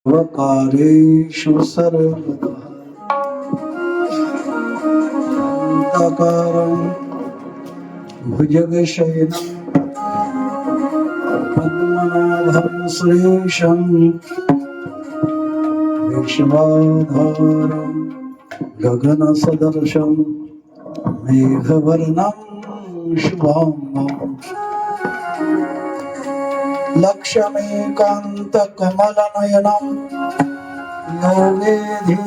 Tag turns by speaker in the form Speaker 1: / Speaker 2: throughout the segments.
Speaker 1: सर्वकारेषु सर्वदा शान्ताकारं भुजगशयनं पद्मनाभं सुरेशं विश्वाधारं गगनसदृशं मेघवर्णं शुभांगं लक्ष्मीकान्तकमलनयनं योगेधीरधारगम्यं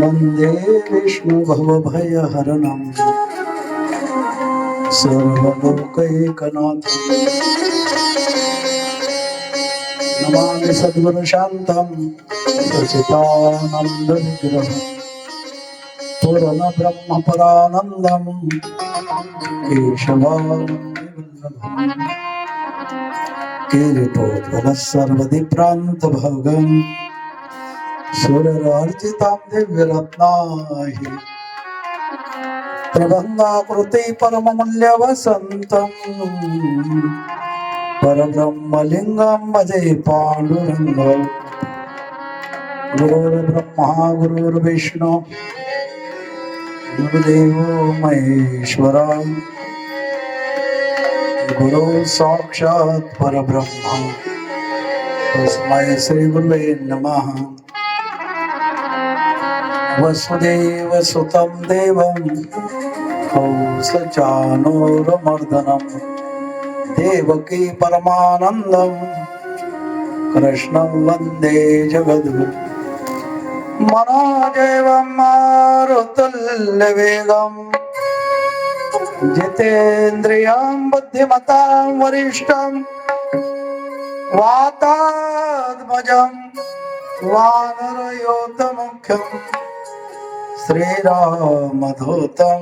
Speaker 1: वन्दे विष्णुभवभयहरणं सर्वलोकैकनाथं नमामि सद्गुरुशान्तं सच्चिदानन्दविग्रहं पूर्णब्रह्मपरानन्दं केशवानन्दं किरीटोज्ज्वलः सर्वदिप्रान्तभगं सुररार्चितां दिव्यरत्नाहि प्रबन्धाकृति परममूल्यवसन्तं परब्रह्मलिङ्गं भजे पाण्डुरङ्गं गुरुर्ब्रह्मा गुरुर्विष्णु गुरुदेवो महेश्वरा गुरु साक्षात् परब्रह्म तस्मै श्री गुरुवे नमः। वसुदेव सुतं देवं कौसचानूरमर्दनं देवकी परमानन्दं कृष्णं वन्दे जगद्गुरुं मनोजवं मारुतुल्यवेगं जितेन्द्रियं बुद्धिमतां वरिष्ठं वातात्मजं वानरयोतमुख्यं श्रीरामदूतं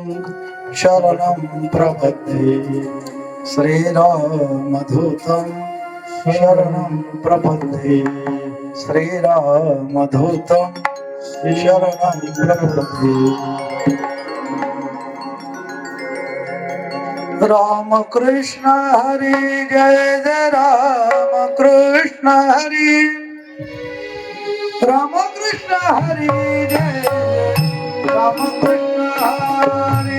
Speaker 1: शरणं प्रपद्ये श्रीरामदूतं शरणं प्रपद्ये श्रीरामदूतं शरणं प्रपद्ये। राम कृष्ण हरि जय जय राम कृष्ण हरि राम कृष्ण हरि जय राम कृष्ण हरि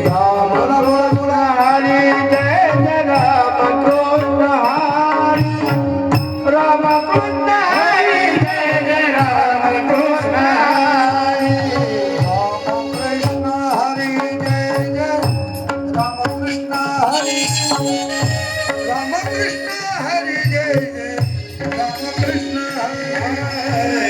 Speaker 1: राम कृष्ण हरि जय जय राम कृष्ण हरि राम कृष्ण हरि जय जय राम कृष्ण हरि राम कृष्ण हरि जय जय राम कृष्ण हरि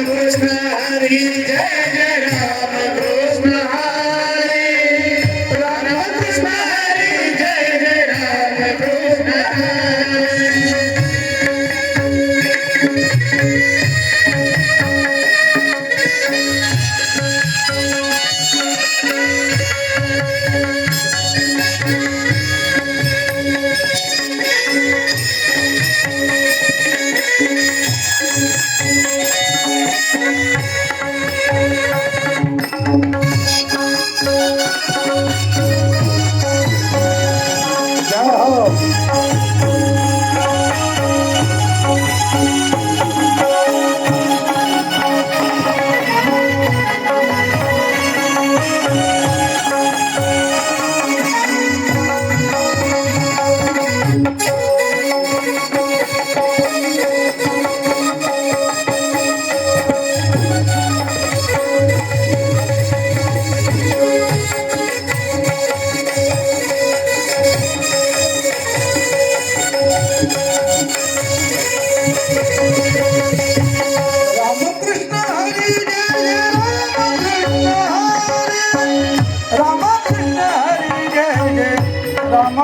Speaker 1: राम कृष्ण हरि जय जय राम कृष्ण हरि राम कृष्ण हरि जय जय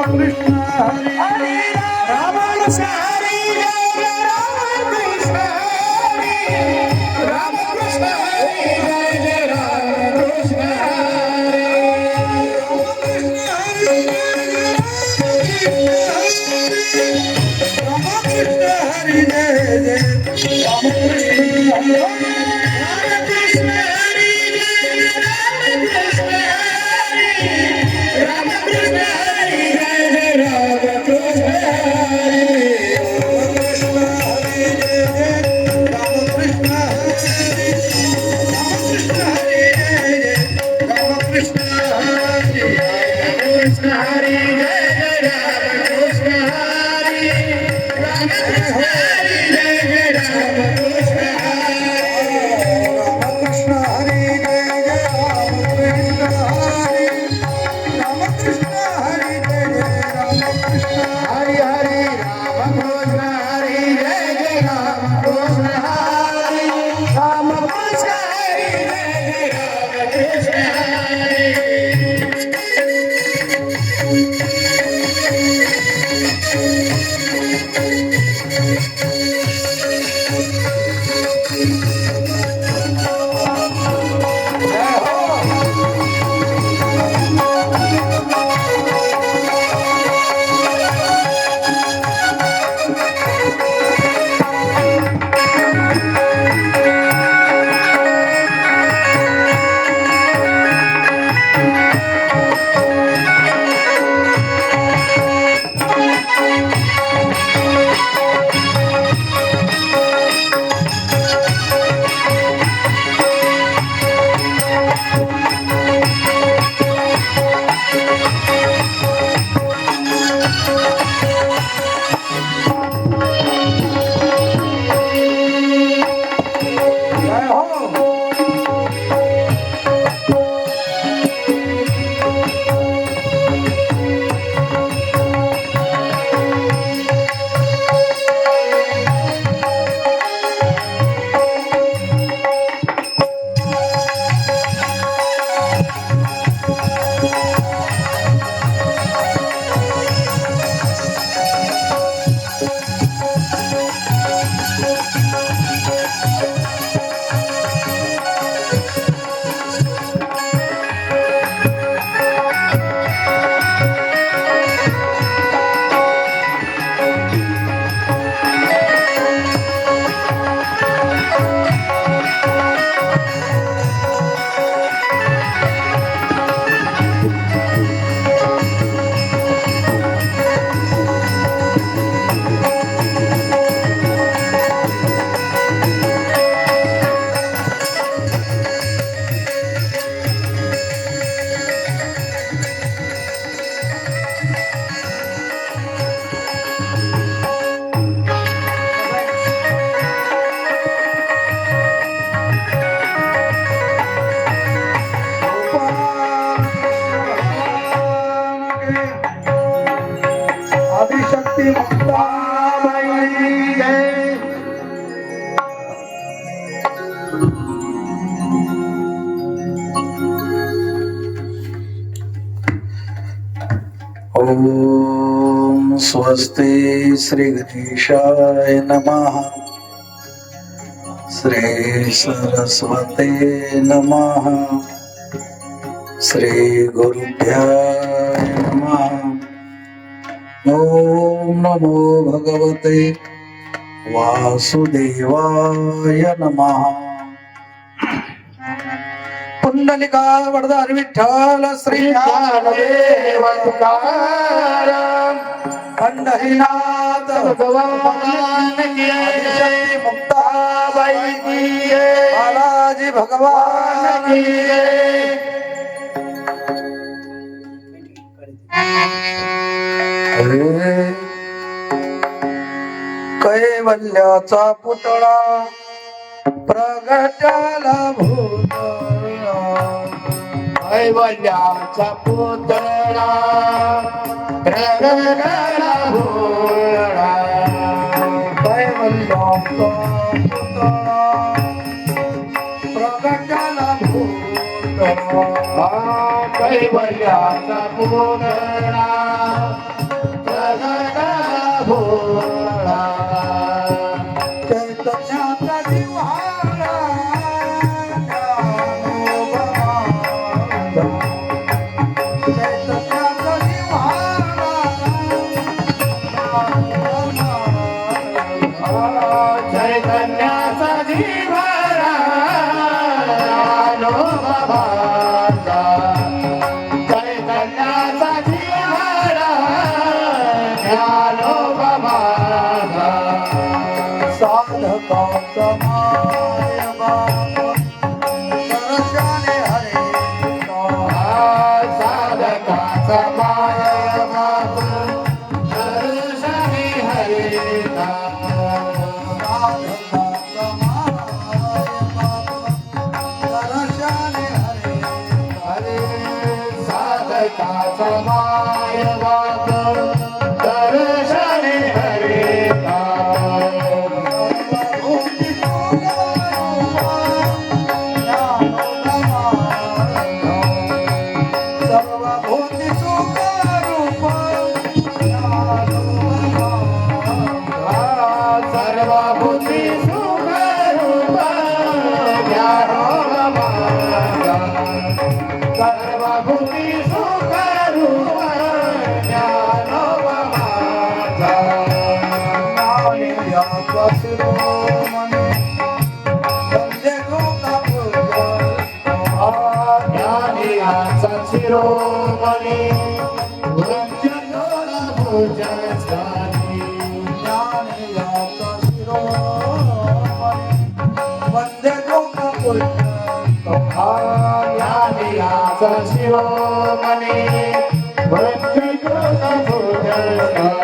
Speaker 1: राम कृष्ण हरि राम कृष्ण हरि जय जय राम कृष्ण हरि। आदिशक्ती मुक्ताबाई जय.
Speaker 2: ओम स्वस्ति श्री गणेशाय नमः. श्री सरस्वते नमः. श्री गुरुभ्याय नमः. ओम नमो भगवते वासुदेवाय नमः. पुंडलिका वरदारी विठ्ठल श्री
Speaker 1: ज्ञानदेव तुकाराम
Speaker 2: पंढरीनाथ
Speaker 1: भगवान की
Speaker 2: आदिशक्ती मुक्ताबाई
Speaker 1: की जय.
Speaker 2: बालाजी भगवान की
Speaker 1: जय.
Speaker 2: कैवल्याचा पुतळा प्रगटाला भूतळा.
Speaker 1: कैवल्याचा पुतळा प्रगटाला भोळा.
Speaker 2: कैवल्याचा पुतळा प्रगटाला भूतळा.
Speaker 1: कैवल्याचा पुतळा प्रगटाला भोळा.
Speaker 2: चैतन्याचा दिवाळा ज्ञानोबाचा. चैतन्याचा दिवाळा
Speaker 1: चैतन्याचा दिवाळा ज्ञानोबाचा. चैतन्याचा दिवाळा ज्ञानोबाचा.
Speaker 2: साधकाचा माय बाप दर्शने हरे
Speaker 1: साधकाचा माय बाप दर्शनी हरे साधकाचा माय बाप दर्शने हरिता सर्वभूती सुखरूप ज्ञानोबमाता सर्वभूती सुखरूप ज्ञानोबमाता ज्ञानियाचा शिरोमणी वंचन भुजस्थानी ज्ञानियाचा शिरोमणी वंचन भुजस्थानी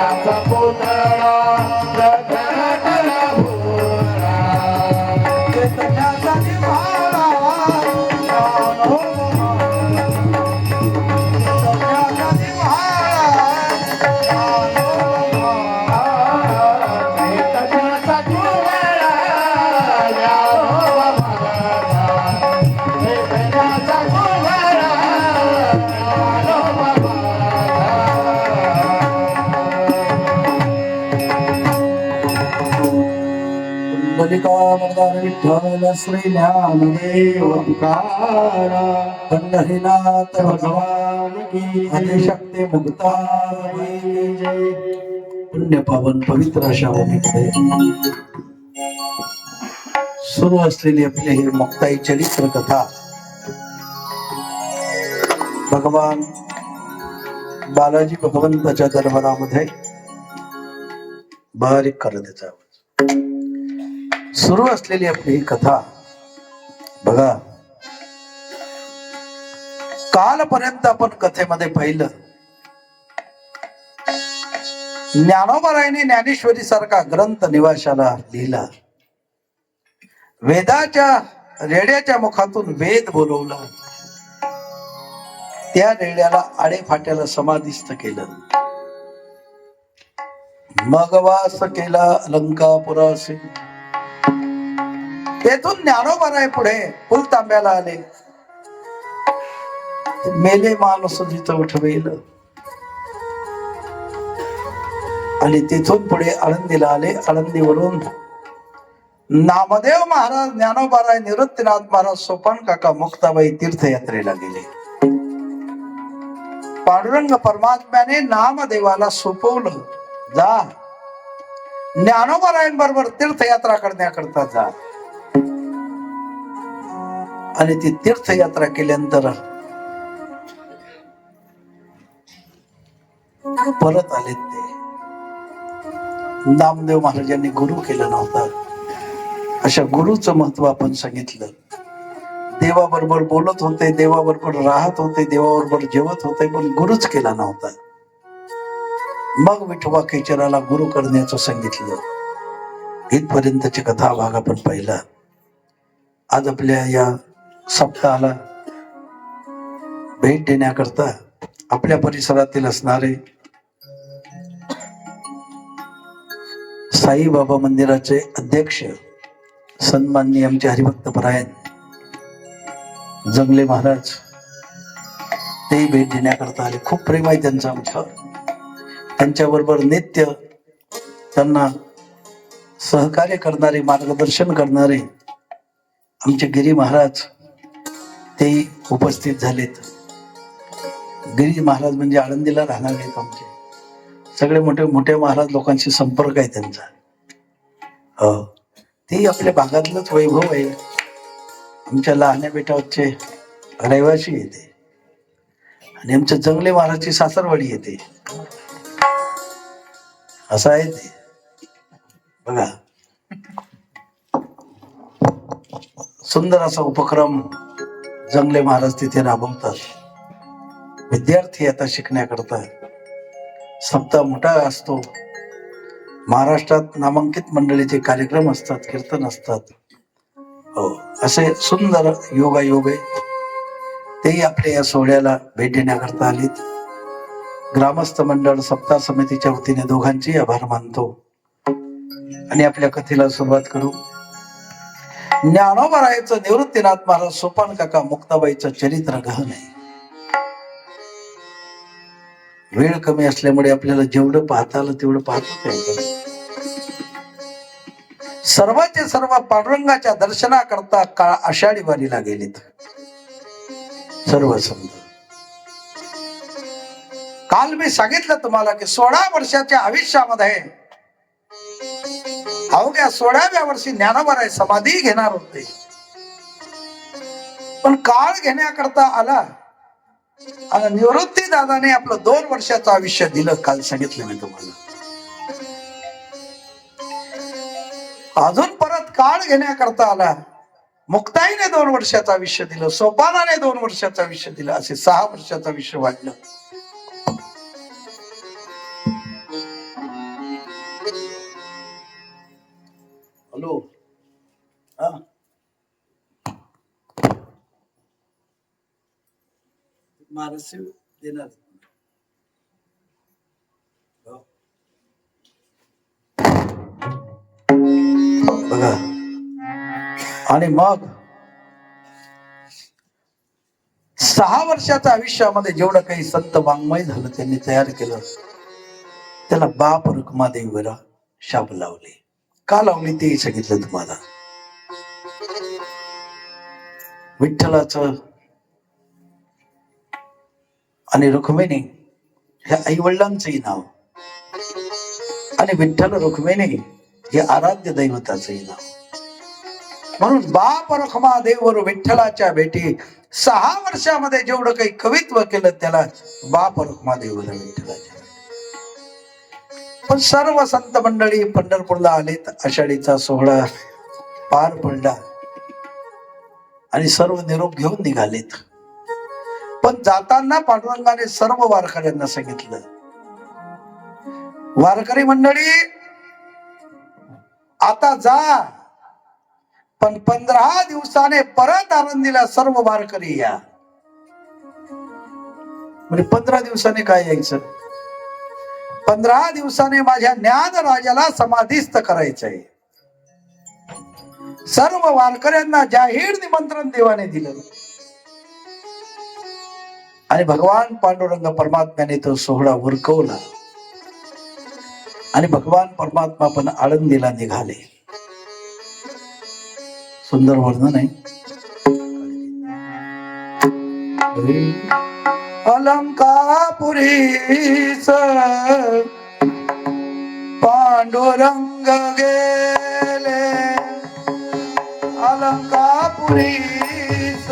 Speaker 1: ज्ञानाचा पुतळा प्रगटला भोळा.
Speaker 2: चैतन्याचा निव्हाळा ज्ञानोबा. चैतन्याचा निव्हाळा ज्ञानोबा.
Speaker 1: चैतन्याचा पुतळा ज्ञानोबा माझा. चैतन्याचा पुतळा ज्ञानोबा माझा.
Speaker 2: पुंडलिका वरदान विठ्ठल श्री ज्ञानदेव
Speaker 1: ओंकारा
Speaker 2: पंढरीनाथ
Speaker 1: भगवान की
Speaker 2: आदिशक्ती मुक्ताबाई
Speaker 1: जय.
Speaker 2: पुण्य पावन पवित्र अशा भूमीमध्ये सुरू असलेली आपली ही मुक्ताई चरित्र कथा भगवान बालाजी भगवंताच्या दरबारामध्ये बारीक करत त्याचा आवाज सुरू असलेली आपली ही कथा बघा. कालपर्यंत आपण कथेमध्ये पाहिलं ज्ञानोबारायांनी ज्ञानेश्वरी सारखा ग्रंथ निवासाला लिहिला. वेदाच्या रेड्याच्या मुखातून वेद बोलवला. त्या रेड्याला आडेफाट्याला समाधिस्थ केलं. मग वास केला अलंकापुरासी. तेथून ज्ञानोबाराय पुढे फुलतांब्याला आले. मेले माणूस जिथं उठवेल आणि तिथून पुढे आळंदीला आले. आळंदीवरून नामदेव महाराज, ज्ञानोबाराय, निवृत्तीनाथ महाराज, सोपान काका, मुक्ताबाई तीर्थयात्रेला गेले. पांडुरंग परमात्म्याने नामदेवाला सोपवलं, जा ज्ञानोबारायांबरोबर तीर्थयात्रा करण्याकरता जा. आणि ती तीर्थयात्रा केल्यानंतर परत आले. ते नामदेव महाराजांनी गुरु केलं नव्हता. अशा गुरुचं महत्व आपण सांगितलं. देवाबरोबर बोलत होते, देवाबरोबर राहत होते, देवाबरोबर जेवत होते, पण गुरुच केला नव्हता. मग विठोबा केचराला गुरु करण्याचं सांगितलं. इथपर्यंतची कथा भाग आपण पाहिला. आज आपल्या या सप्ताहाला भेट देण्याकरता आपल्या परिसरातील असणारे साईबाबा मंदिराचे अध्यक्ष सन्माननीय आमचे हरिभक्त परायण जंगले महाराज ते भेट देण्याकरता आले. खूप प्रेम आहे त्यांचं आमच्यावर. त्यांच्याबरोबर नित्य त्यांना सहकार्य करणारे, मार्गदर्शन करणारे आमचे गिरी महाराज ते उपस्थित झालेत. गिरी महाराज म्हणजे आळंदीला राहणार आहेत. आमचे सगळे मोठे मोठे महाराज लोकांशी संपर्क आहे त्यांचा. हो, ते आपल्या भागातलंच वैभव आहे. आमच्या लहान्या बेटावरचे रहिवासी येते आणि आमच्या जंगले महाराजची सासरवाडी येते. असं आहे ते बघा. सुंदर असा उपक्रम जंगले महाराज तिथे राबवतात. विद्यार्थी आता शिकण्याकरता सप्ताह मोठा असतो. महाराष्ट्रात नामांकित मंडळीचे कार्यक्रम असतात, कीर्तन असतात. हो, असे सुंदर योगायोग आहे. तेही आपल्या या सोहळ्याला भेट देण्याकरता आलीत. ग्रामस्थ मंडळ सप्ताह समितीच्या वतीने दोघांची आभार मानतो आणि आपल्या कथेला सुरुवात करू. ज्ञानोबारायांचं, निवृत्तीनाथ महाराज, सोपान काका, मुक्ताबाईचं चरित्र गहन आहे. वेळ कमी असल्यामुळे आपल्याला जेवढं पाहता आलं तेवढं पाहतो. सर्वांचे सर्व पांडुरंगाच्या दर्शनाकरता आषाढी वारीला गेलेत सर्व संत. काल मी सांगितलं तुम्हाला की 16 वर्षाच्या आयुष्यामध्ये अवघ्या 16व्या वर्षी ज्ञानोबाराय समाधी घेणार होते. पण काळ घेण्याकरता आला आणि निवृत्ती दादाने आपलं 2 वर्षाचं आयुष्य दिलं. काल सांगितलं मी तुम्हाला. अजून परत काळ घेण्याकरता आला. मुक्ताईने 2 वर्षाचं आयुष्य दिलं, सोपानाने 2 वर्षाचं आयुष्य दिलं, असे 6 वर्षाचं आयुष्य वाढलं. हॅलो हा महाराष्ट्र देणार हो. बघा आणि मग 6 वर्षाच्या आयुष्यामध्ये जेवढं काही संत वाङ्मय झालं त्यांनी तयार केलं त्याला बाप रुक्मादेवीला शाप लावले. का लावली ते सांगितलं तुम्हाला. विठ्ठलाचं आणि रुक्मिणी हे आई वडिलांचंही नाव आणि विठ्ठल रुक्मिणी हे आराध्य दैवताचंही नाव. म्हणून बाप रुक्मादेव वर विठ्ठलाच्या भेटी 6 वर्षामध्ये जेवढं काही कवित्व केलं त्याला बाप रुक्मादेव विठ्ठलाच्या. पण सर्व संत मंडळी पंढरपूरला आलेत. आषाढीचा सोहळा पार पडला आणि सर्व निरोप घेऊन निघालेत. पण जाताना पांडुरंगाने सर्व वारकऱ्यांना सांगितलं, वारकरी मंडळी आता जा, पण 15 दिवसाने परत आनंदीला सर्व वारकरी या. म्हणजे 15 दिवसाने काय यायचं? 15 दिवसाने माझ्या ज्ञान राजाला समाधीस्थ करायचंय. सर्व वारकऱ्यांना जाहीर निमंत्रण देवाने दिलं आणि भगवान पांडुरंग परमात्म्याने तो सोहळा उरकवला आणि भगवान परमात्मा पण आळंदीला निघाले. सुंदर वर्णन आहे. अलंकापुरीस पांडुरंग गेले, अलंकापुरीस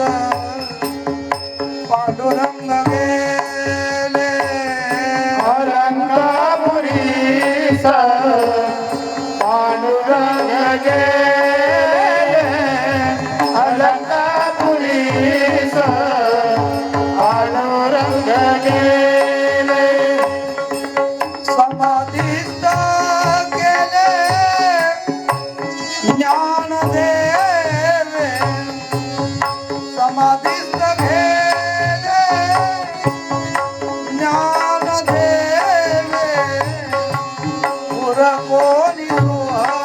Speaker 2: पांडुरंग गेले,
Speaker 1: अलंकापुरीस पांडुरंग गेले, अलंकापुरीस पांडुरंग गेले.
Speaker 2: समाधीस्थ केले ज्ञानदेवे, समाधीस्थ केले ज्ञानदेवे, पुर कोणी सोहळा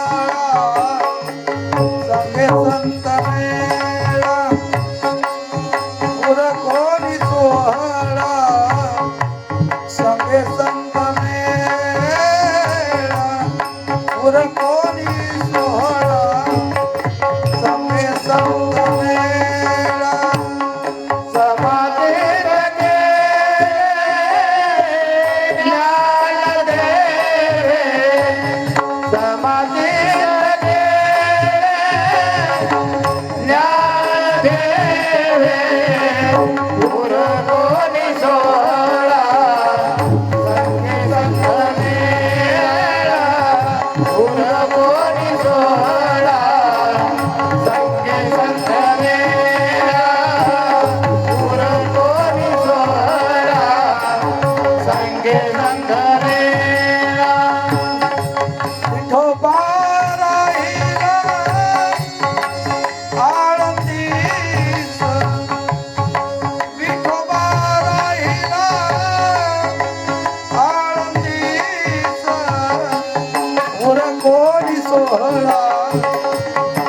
Speaker 2: संगे संत मेळा, पुर कोणी सोहळा संगे संत मेळा, पुर कोणी सोहळा संगे संत मेळा.
Speaker 1: समाधीर गेले ज्ञानदेवे, समाधीर गेले ज्ञानदेवे, पुर कोणी सोहळा संगे संत मेळा, पुर कोणी सोहळा संगे संत मेळा, पुर कोणी सोहळा संगे संत मेळा.
Speaker 2: विठोबा राहिला आळंदीस, विठोबा राहिला आळंदीस, पुर कोणी सोहळा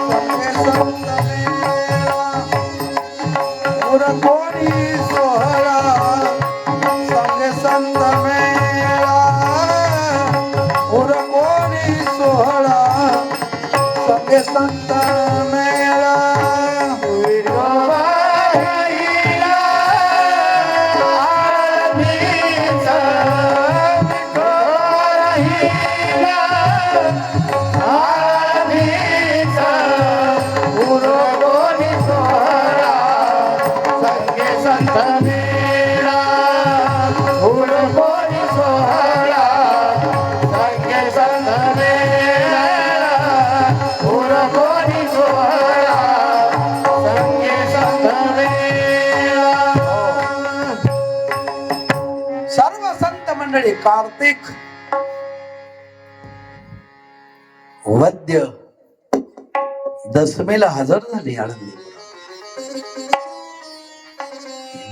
Speaker 2: संगे संत मेळा, पुर कोणी सोहळा संगे संत मेळा, पुर कोणी सोहळा संगे संत मेळा.
Speaker 1: विठोबा राहिला आळंदीस, विठोबा राहिला आळंदीस, पुर कोणी सोहळा संगे संत मेळा, पुर कोणी सोहळा संगे संत मेळा, पुर कोणी सोहळा संगे संत मेळा.
Speaker 2: सर्व संत मंडळी कार्तिक वद्य दशमीला हजर झाली आळंदी.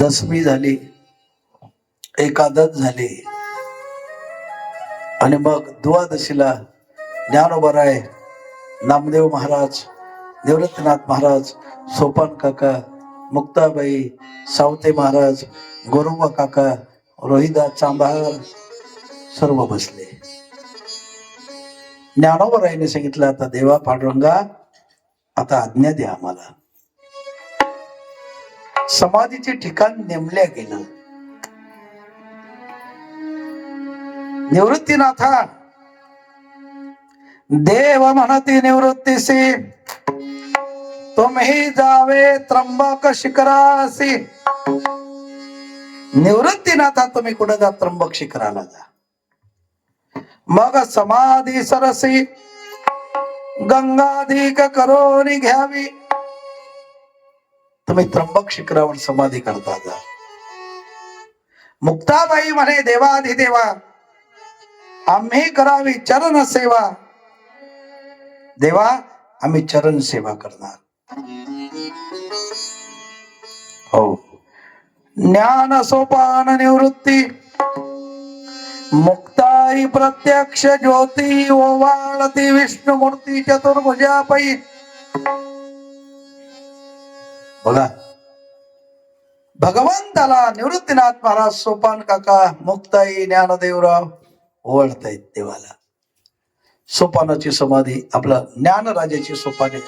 Speaker 2: दशमी झाली, एकादश झाली, आणि मग द्वादशीला ज्ञानोबराय, नामदेव महाराज, निवृत्तीनाथ महाराज, सोपान काका, मुक्ताबाई, सावते महाराज, गोरोबा काका, रोहिदास चांभार सर्व बसले. ज्ञानोबरायने सांगितलं, आता देवा पांडुरंगा, आता आज्ञा द्या आम्हाला. समाधीचे ठिकाण नेमल्या गेलं. निवृत्तीनाथा, देव म्हणती निवृत्तीसी, तुम्ही जावे त्र्यंबक शिखरासी. निवृत्तीनाथा, तुम्ही कुठे जा? त्र्यंबक शिखराला जा. मग समाधी सरसी गंगाधिक करोनी घ्यावी. तुम्ही त्र्यंबक शिखरावर समाधी करता जा. मुक्ताबाई म्हणे, देवाधिदेवा, आम्ही करावी चरण सेवा. देवा, आम्ही चरण सेवा करणार. हो. ज्ञान सोपान निवृत्ती, मुक्ताई प्रत्यक्ष ज्योती, ओवाळती विष्णुमूर्ती चतुर्भुजा पै. बघा, भगवंताला निवृत्तीनाथ महाराज, सोपान काका, मुक्ताई, ज्ञानदेवराव ओवाळतायत देवाला. सोपानाची समाधी, आपला ज्ञानराजाची सोपाने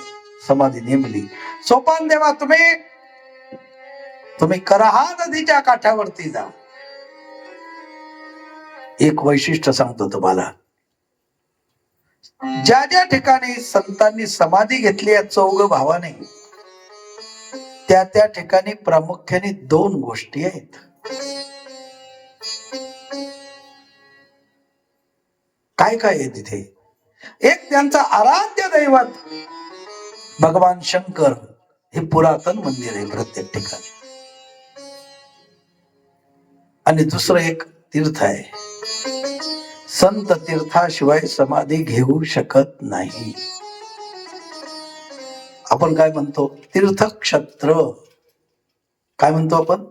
Speaker 2: समाधी नेमली. सोपान देवा, तुम्ही कराहा नदीच्या काठावरती जा. एक वैशिष्ट्य सांगतो तुम्हाला, ज्या ज्या ठिकाणी संतांनी समाधी घेतली आहे चौघ भावाने, त्या त्या ठिकाणी प्रामुख्याने दोन गोष्टी आहेत. काय काय आहे तिथे? एक, त्यांचं आराध्य दैवत भगवान शंकर, हे पुरातन मंदिर आहे प्रत्येक ठिकाणी. आणि दुसरं एक तीर्थ आहे. संत तीर्थाशिवाय समाधी घेऊ शकत नाही. आपण काय म्हणतो? तीर्थक्षेत्र. काय म्हणतो आपण?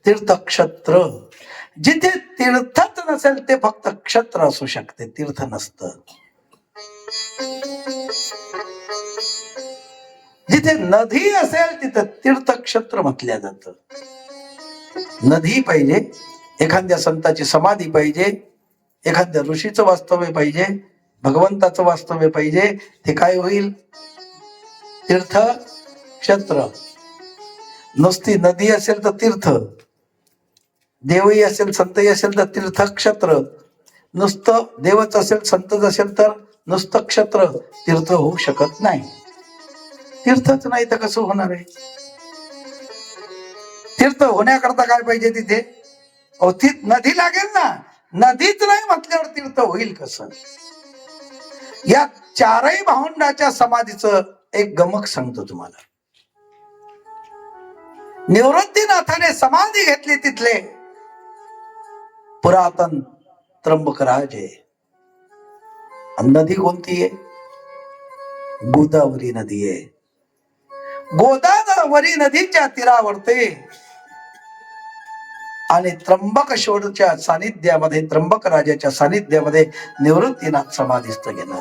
Speaker 2: तीर्थक्षेत्र. जिथे तीर्थच नसेल ते फक्त क्षत्र असू शकते, तीर्थ नसतं. जिथे नदी असेल तिथं तीर्थक्षेत्र म्हटल्या जातं. नदी पाहिजे, एखाद्या संताची समाधी पाहिजे, एखाद्या ऋषीचं वास्तव्य पाहिजे, भगवंताचं वास्तव्य पाहिजे. ते काय होईल? तीर्थक्षेत्र. नुसती नदी असेल तर तीर्थ, देवही असेल, संतही असेल तर तीर्थक्षेत्र. नुसतं देवच असेल, संतच असेल तर नुसतं क्षत्र. तीर्थ होऊ शकत नाही. तीर्थच नाही तर कसं होणार आहे? तीर्थ होण्याकरता काय पाहिजे तिथे? नदी लागेल ना. नदीच नाही म्हटल्यावर तीर्थ होईल कसं? या चारही भावंडाच्या समाधीचं एक गमक सांगतो तुम्हाला. निवृत्तीनाथाने समाधी घेतली तिथले पुरातन त्र्यंबकराज आहे. नदी कोणती आहे? गोदावरी नदी आहे. गोदावरी नदीच्या तीरावरती आणि त्र्यंबकेश्वरच्या सानिध्यामध्ये, त्र्यंबक राजाच्या सानिध्यामध्ये निवृत्तीनाथ समाधीस्थ गेला.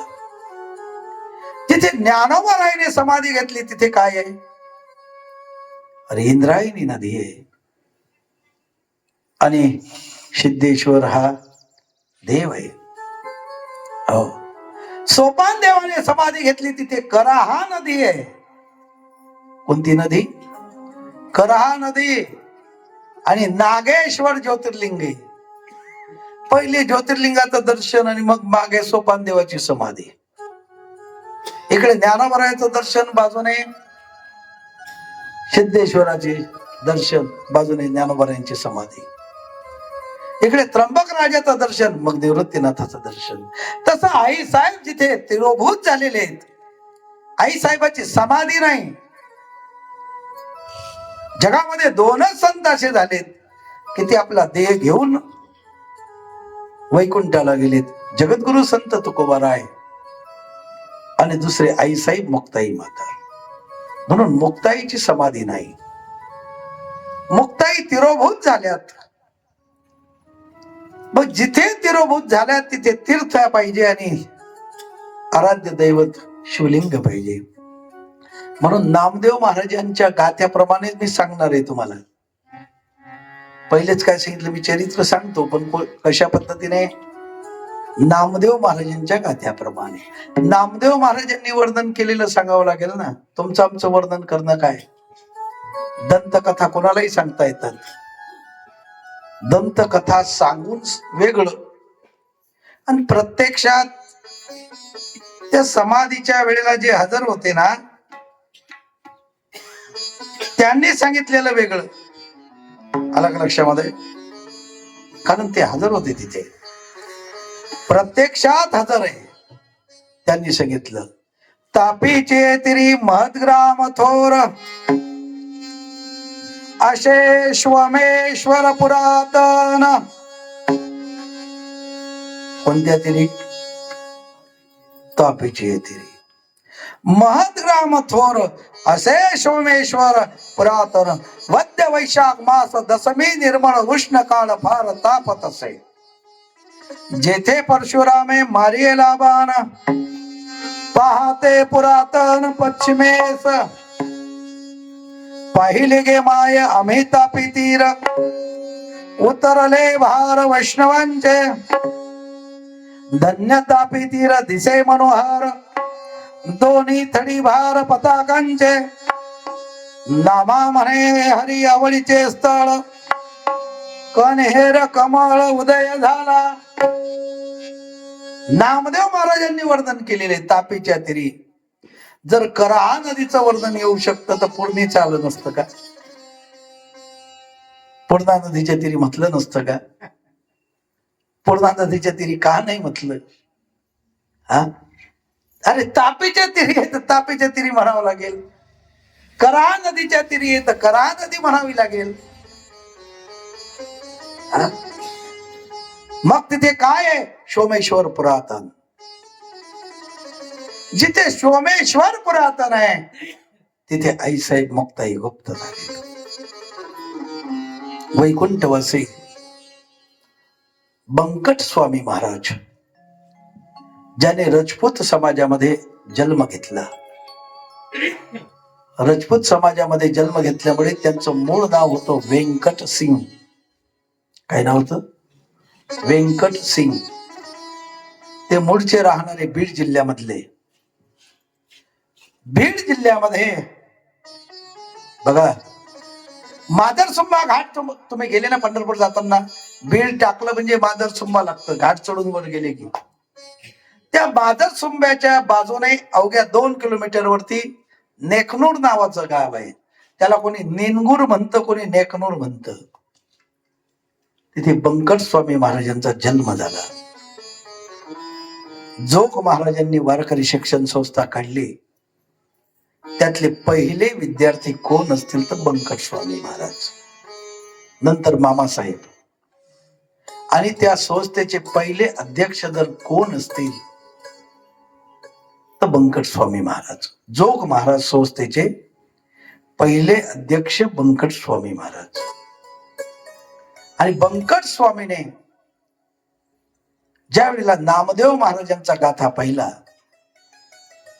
Speaker 2: तिथे ज्ञानोबरायने समाधी घेतली. तिथे काय आहे? अरे, इंद्रायणी नदी आहे. आणि सिद्धेश्वर हा देव आहे. हो. सोपान देवाने समाधी घेतली तिथे कराहा नदी आहे. कोणती नदी? कराहा नदी. आणि नागेश्वर ज्योतिर्लिंग आहे. पहिले ज्योतिर्लिंगाचं दर्शन आणि मग मागे सोपान देवाची समाधी. इकडे ज्ञानोबरायचं दर्शन बाजूने, सिद्धेश्वराचे दर्शन बाजूने, ज्ञानोबरायांची समाधी. इकडे त्र्यंबक राजाचं दर्शन, मग निवृत्तीनाथाचं दर्शन. तसं आई साहेब जिथे तिरोभूत झालेले आहेत, आई साहेबाची समाधी नाही. जगामध्ये दोनच संत असे झालेत की ते आपला देह घेऊन वैकुंठाला गेलेत. जगद्गुरु संत तुकोबाराय आणि दुसरे आईसाहेब मुक्ताई माता. म्हणून मुक्ताईची समाधी नाही. मुक्ताई तिरोभूत झाल्यात. मग जिथे तिरोभूत झाल्यात तिथे तीर्थ पाहिजे आणि आराध्य दैवत शिवलिंग पाहिजे. म्हणून नामदेव महाराजांच्या गाथ्याप्रमाणे मी सांगणार आहे तुम्हाला. पहिलेच काय सांगितलं, मी चरित्र सांगतो, पण कशा पद्धतीने? नामदेव महाराजांच्या गाथ्याप्रमाणे. नामदेव महाराजांनी वर्णन केलेलं सांगावं लागेल ना. तुमचं आमचं वर्णन करणं काय? दंतकथा कोणालाही सांगता येतात. दंतकथा सांगून वेगळं, आणि प्रत्यक्षात त्या समाधीच्या वेळेला जे हजर होते ना, त्यांनी सांगितलेलं वेगळं. आलं का लक्षामध्ये? कारण ते हजर होते तिथे, प्रत्यक्षात हजर आहे. त्यांनी सांगितलं, तापीचे तिरी महद्ग्राम थोर, अशेश्वमेश्वर पुरातन. कोणत्या तिरी? तापीचे तिरी महद्ग्राम थोर, असे सोमेश्वर पुरातन. वद्य वैशाख मास दशमी निर्मळ, उष्ण काळ फार तापत असे. जेथे परशुरामे मारियेला बाण, पाहते पुरातन पश्चिमेस. पाहिले गे माय आम्ही तापी तीर, उतरले भार वैष्णवांचे. धन्य तापी तीर दिसे मनोहर, दोन्ही थडी भार पताकांचे. नामा म्हणे हरी आवडीचे स्थळ, कण्हेर कमळ उदय झाला. नामदेव महाराजांनी वर्णन केलेले तापीच्या तीरी. जर कराहा नदीचं वर्णन येऊ शकतं तर पूर्णेचं आलं नसतं का? पूर्णा नदीच्या तीरी म्हटलं नसतं का? पूर्णा नदीच्या तीरी का नाही म्हटलं? हा, अरे तापीच्या तीरी आहे तर तापीच्या तीरी म्हणावं लागेल. कराहा नदीच्या तीरी आहे तर कराहा नदी म्हणावी लागेल. मग तिथे काय आहे? सोमेश्वर पुरातन. जिथे सोमेश्वर पुरातन आहे तिथे आईसाहेब मुक्ताई गुप्त झाले. वैकुंठवासी बंकट स्वामी महाराज, ज्याने राजपूत समाजामध्ये जन्म घेतला. राजपूत समाजामध्ये जन्म घेतल्यामुळे त्यांचं मूळ नाव होतं व्यंकट सिंग. काय नाव होतं? व्यंकट सिंग. ते मूळचे राहणारे बीड जिल्ह्यामधले. बीड जिल्ह्यामध्ये बघा, मादरसुंबा घाट तुम्ही गेले ना पंढरपूर जाताना, बीड टाकलं म्हणजे मादरसुंबा लागतं. घाट चढून वर गेले की त्या मादरसुंब्याच्या बाजूने अवघ्या 2 किलोमीटर वरती नेकनूर नावाचं गाव आहे. त्याला कोणी निनगूर म्हणतं, कोणी नेकनूर म्हणतं. तिथे बंकट स्वामी महाराजांचा जन्म झाला. जोग महाराजांनी वारकरी शिक्षण संस्था काढली. त्यातले पहिले विद्यार्थी कोण असतील तर बंकट स्वामी महाराज, नंतर मामासाहेब. आणि त्या संस्थेचे पहिले अध्यक्ष जर कोण असतील तर बंकट स्वामी महाराज. जोग महाराज संस्थेचे पहिले अध्यक्ष बंकट स्वामी महाराज. आणि बंकट स्वामीने ज्या वेळेला नामदेव महाराजांचा गाथा पाहिला,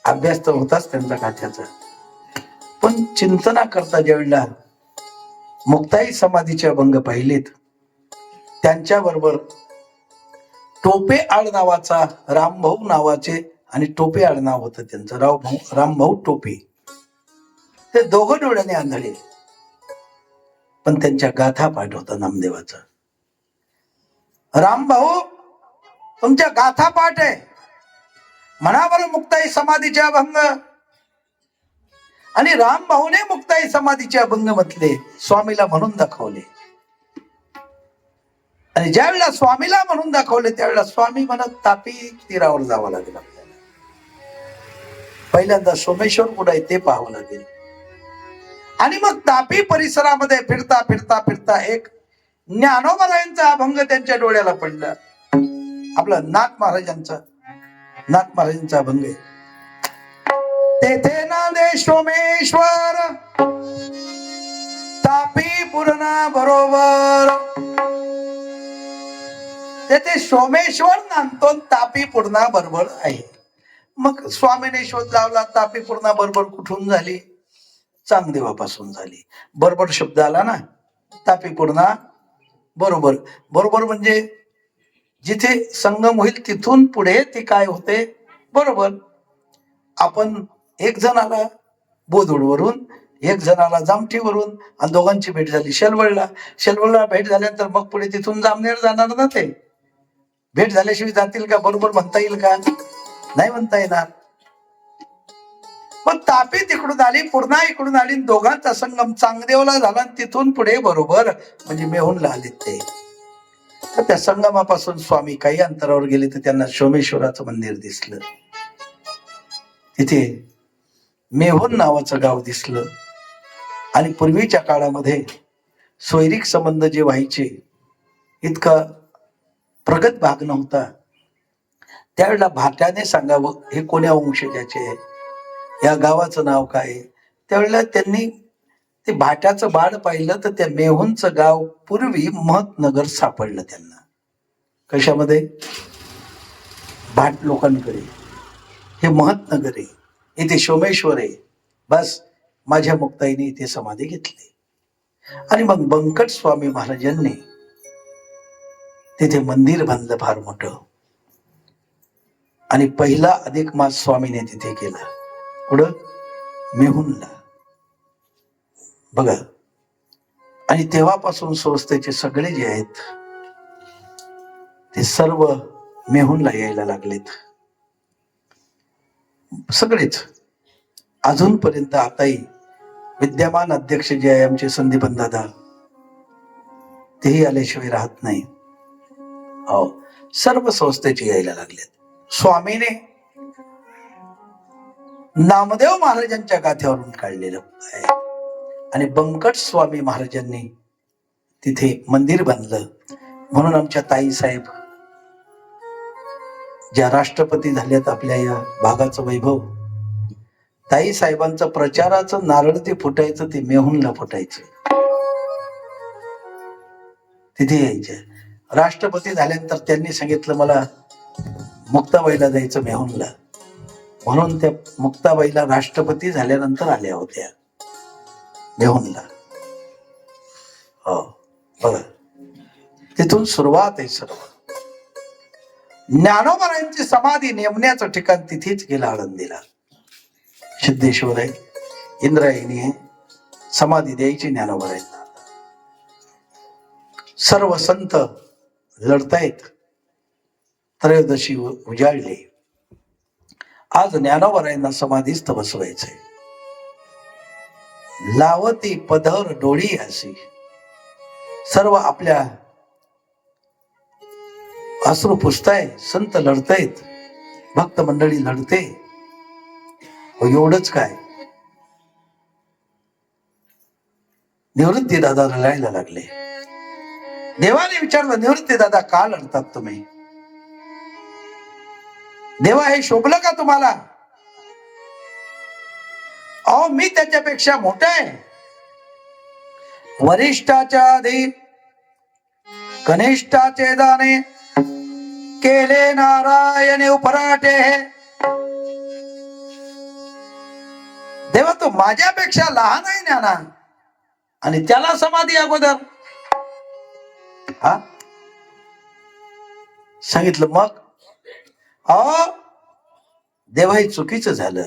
Speaker 2: अभ्यास तर होताच त्यांचा गाथ्याचा, पण चिंतना करता ज्या वेळेला मुक्ताई समाधीचे अभंग पाहिलेत, त्यांच्याबरोबर टोपे आडनावाचा रामभाऊ नावाचे, आणि टोपे आडनाव होतं त्यांचं रामभाऊ टोपे. ते दोघं डोळ्याने आंधळे, पण त्यांच्या गाथा पाठ होता नामदेवाचा. रामभाऊ तुमच्या गाथा पाठ आहे म्हणा बरं मुक्ताई समाधीचे अभंग. आणि रामभाऊने मुक्ताई समाधीचे अभंग म्हटले, स्वामीला म्हणून दाखवले. आणि ज्या वेळेला स्वामीला म्हणून दाखवले त्यावेळेला स्वामी म्हणत तापी तीरावर जावं लागेल आपल्याला. पहिल्यांदा सोमेश्वर कुठं आहे ते पाहावं लागेल. आणि मग तापी परिसरामध्ये फिरता फिरता फिरता एक ज्ञानोबरायांचा अभंग त्यांच्या डोळ्याला पडला. आपला नाथ महाराजांचा अभंग आहे. तेथे नांदे सोमेश्वर तापी पूर्णा बरोबर. तेथे सोमेश्वर नांदतो तापी पूर्णा बरोबर आहे. मग स्वामीने शोध लावला, तापी पूर्णा बरोबर कुठून झाली? चांगदेवापासून झाली. बरोबर शब्द आला ना, तापी पूर्णा बरोबर. बरोबर म्हणजे जिथे संगम होईल तिथून पुढे ती काय होते? बरोबर. आपण एक जणाला बोधोडवरून, एक जणाला जामठीवरून, आणि दोघांची भेट झाली शेलवळला. शेलवळला भेट झाल्यानंतर मग पुढे तिथून जामनेर जाणार ना. ते भेट झाल्याशिवाय जातील का? बरोबर म्हणता येईल का? नाही म्हणता येणार. पण तापी तिकडून आली, पूर्णा इकडून आली, दोघांचा संगम चांगदेवला झाला, तिथून पुढे बरोबर म्हणजे मेहुणला आले ते. तर त्या संगमापासून स्वामी काही अंतरावर गेले तर त्यांना सोमेश्वराचं मंदिर दिसलं. तिथे मेहुण नावाचं गाव दिसलं. आणि पूर्वीच्या काळामध्ये सोयरीक संबंध जे व्हायचे, इतका प्रगत भाग नव्हता. त्यावेळेला भाट्याने सांगावं हे कोण्या वंशजाचे आहे, या गावाचं नाव काय. त्यावेळेला त्यांनी ते भाट्याचं बाळ पाहिलं तर त्या मेहुणचं गाव पूर्वी महतनगर सापडलं त्यांना. कशामध्ये? भाट लोकांकडे. हे महतनगर आहे, इथे सोमेश्वर आहे. बस माझ्या मुक्ताईने इथे समाधी घेतली. आणि मग बंकट स्वामी महाराजांनी तिथे मंदिर बांधलं फार मोठं. आणि पहिला अधिक मास स्वामीने तिथे केला. पुढं मेहुणला बघा. आणि तेव्हापासून संस्थेचे सगळे जे आहेत ते सर्व मेहुणला यायला लागलेत. सगळेच अजूनपर्यंत. आताही विद्यमान अध्यक्ष जे आहे आमचे संदीपन दादा, तेही आल्याशिवाय राहत नाही. हो, सर्व संस्थेचे यायला लागलेत. स्वामीने नामदेव महाराजांच्या गाथ्यावरून काढलेलं आहे. आणि बंकट स्वामी महाराजांनी तिथे मंदिर बांधलं. म्हणून आमच्या ताई साहेब ज्या राष्ट्रपती झाल्यात आपल्या या भागाचं वैभव, ताई साहेबांचं प्रचाराचं नारळ ते फुटायचं ते मेहुणला फुटायचं. तिथे यायचे. राष्ट्रपती झाल्यानंतर त्यांनी सांगितलं मला मुक्ताबाईला जायचं मेहुणला. म्हणून त्या मुक्ताबाईला राष्ट्रपती झाल्यानंतर आल्या होत्या मेहुणला. हो बघा, तिथून सुरुवात आहे सर्व. ज्ञानोबारायांची समाधी नेमण्याचं ठिकाण तिथेच गेलं, आळंदीला. सिद्धेश्वर आहे, इंद्रायणी आहे, समाधी द्यायची ज्ञानोबारायांना. सर्व संत लढतायत. त्रयोदशी उजाडली. आज ज्ञानोबारायांना समाधीस्थ बसवायचंय. लावती पदर डोळी अशी. सर्व आपल्या अश्रू पुसताय, संत लढतायत, भक्त मंडळी लढते. एवढंच काय, निवृत्ती दादा रडायला लागले. देवाने विचारलं, निवृत्ती दादा का लढतात तुम्ही? देवा हे शोभलं का तुम्हाला? अहो मी त्याच्यापेक्षा मोठा आहे. वरिष्ठाच्या आधी कनिष्ठाचे दाने केले नारायण उपराटे. देवा तो माझ्यापेक्षा लहान आहे ज्ञाना, आणि त्याला समाधी अगोदर. हा सांगितलं. मग देवा हे चुकीचं झालं.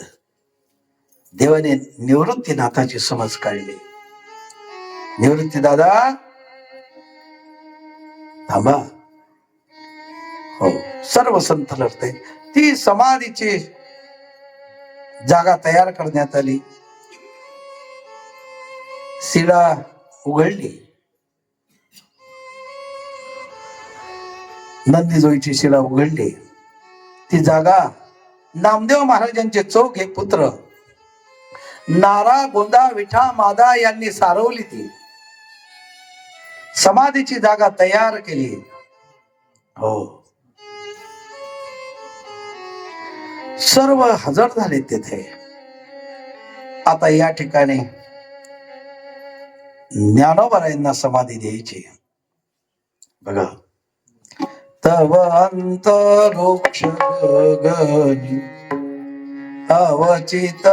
Speaker 2: देवाने निवृत्तीनाथाची समज काढली. निवृत्ती दादा थांबा. हो, सर्व संत लढते. ती समाधीची जागा तयार करण्यात आली. शिळा उघडली. नंदीजोईची शिळा उघडली. ती जागा नामदेव महाराजांचे चौघे पुत्र नारा, गोंदा, विठा, मादा यांनी सारवली. ती समाधीची जागा तयार केली. हो, सर्व हजर झाले तिथे. आता या ठिकाणी ज्ञानोबारायांना समाधी द्यायची. बघा, तव अंतरोक्ष गगनी अवचित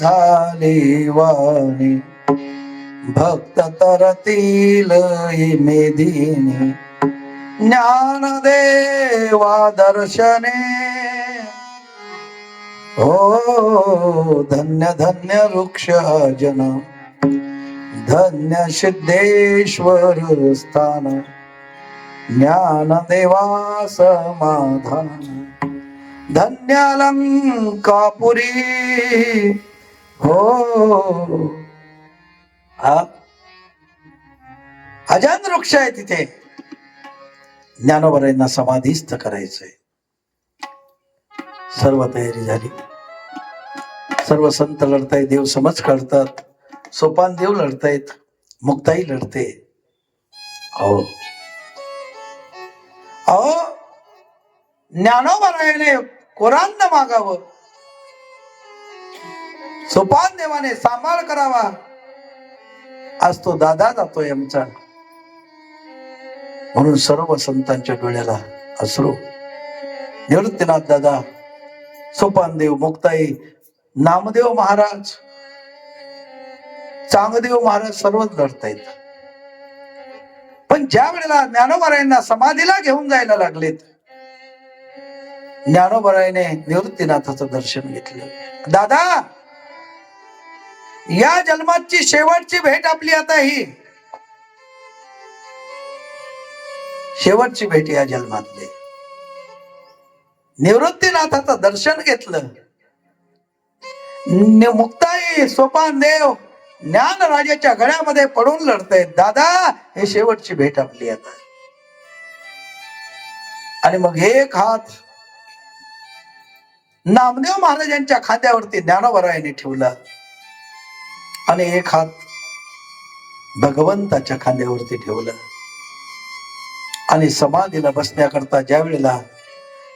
Speaker 2: झाली वाणी, भक्त तरतील मेदिनी, ज्ञानदेवा दर्शने. हो धन्य धन्य वृक्ष जन, धन्य सिद्धेश्वर स्थान, ज्ञानदेवा समाधान, धन्य लंकापुरी. हो हा अजान वृक्ष आहे तिथे. ज्ञानोबारायांना समाधीस्थ करायचंय. सर्व तयारी झाली. सर्व संत लढतायत, देव समज काढतात, सोपान देव लढतायत, मुक्ताई लढते. अहो अहो ज्ञानोबारायाने कोरांना मागावं, सोपान देवाने सांभाळ करावा. आज तो दादा जातोय आमचा, म्हणून सर्व संतांच्या डोळ्याला अश्रू. निवृत्तीनाथ दादा, सोपानदेव, मुक्ताई, नामदेव महाराज, चांगदेव महाराज सर्वच लढतायत. पण ज्या वेळेला ज्ञानोबारायांना समाधीला घेऊन जायला लागलेत, ज्ञानोबारायाने निवृत्तीनाथाचं दर्शन घेतलं. दादा, या जन्माची शेवटची भेट आपली आता ही शेवटची भेट या जन्मातली. निवृत्तीनाथाचं दर्शन घेतलं. मुक्ताई, सोपान देव ज्ञान राजाच्या गळ्यामध्ये पडून लढतायत. दादा, हे शेवटची भेट आपली आता. आणि मग एक हात नामदेव महाराजांच्या खांद्यावरती ज्ञानोबारायांनी ठेवला आणि एक हात भगवंताच्या खांद्यावरती ठेवला. आणि समाधीला बसण्याकरता ज्या वेळेला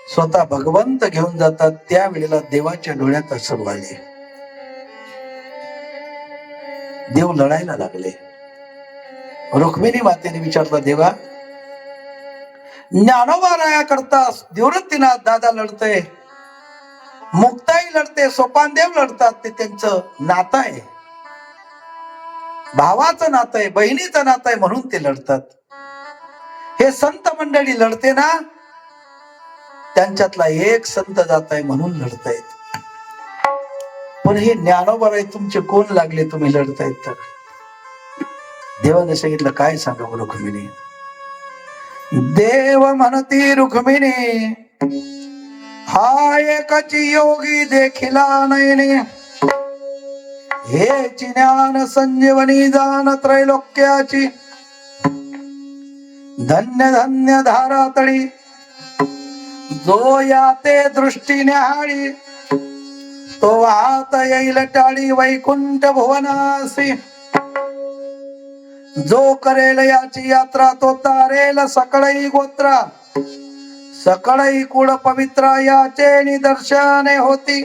Speaker 2: स्वतः भगवंत घेऊन जातात, त्यावेळेला देवाच्या डोळ्यात अश्रू आले. देव लढायला लागले. रुक्मिणी मातेने विचारलं, देवा, ज्ञानोबारायाकरता निवृत्तीनाथ दादा लढतय, मुक्ताई लढते, सोपानदेव लढतात, ते त्यांचं नातं आहे, भावाचं नातं आहे, बहिणीचं नातं आहे, म्हणून ते लढतात. हे संत मंडळी लढते ना, त्यांच्यातला एक संत जात आहे म्हणून लढतायत. पण हे ज्ञानोबाराय तुमचे कोण लागले, तुम्ही लढतायत तर? देवाने सांगितलं, काय सांगा रुक्मिणी. देव म्हणती रुक्मिणी, हा एकची योगी देखिला नयने, हेची ज्ञान संजीवनी जाण त्रैलोक्याची, धन्य धन्य धारा तळी, जो याते दृष्टी न्याहाळी, तो वाहत येईल टाळी वैकुंठ भुवनासी, जो करेल याची यात्रा, तो तारेल सकळई गोत्रा, सकळई कुळ पवित्र, याचे निदर्शने होती.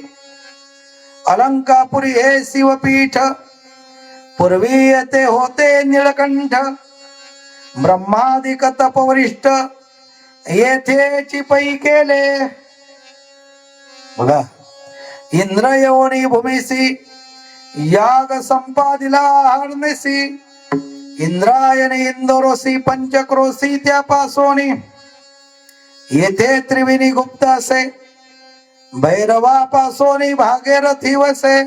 Speaker 2: अलंकापुरी हे शिवपीठ, पूर्वी येथे होते निळकंठ, ब्रह्मादिक तपवरिष्ठ, येथेची पै केले. बघा, इंद्र योनी भूमिसी, याग संपादिला हरणसी, इंद्रायणी इंदोरोसी पंचक्रोशी त्यापासोनी, येथे त्रिवेणी गुप्त असे, भैरवापासोनी भागीरथी वसे,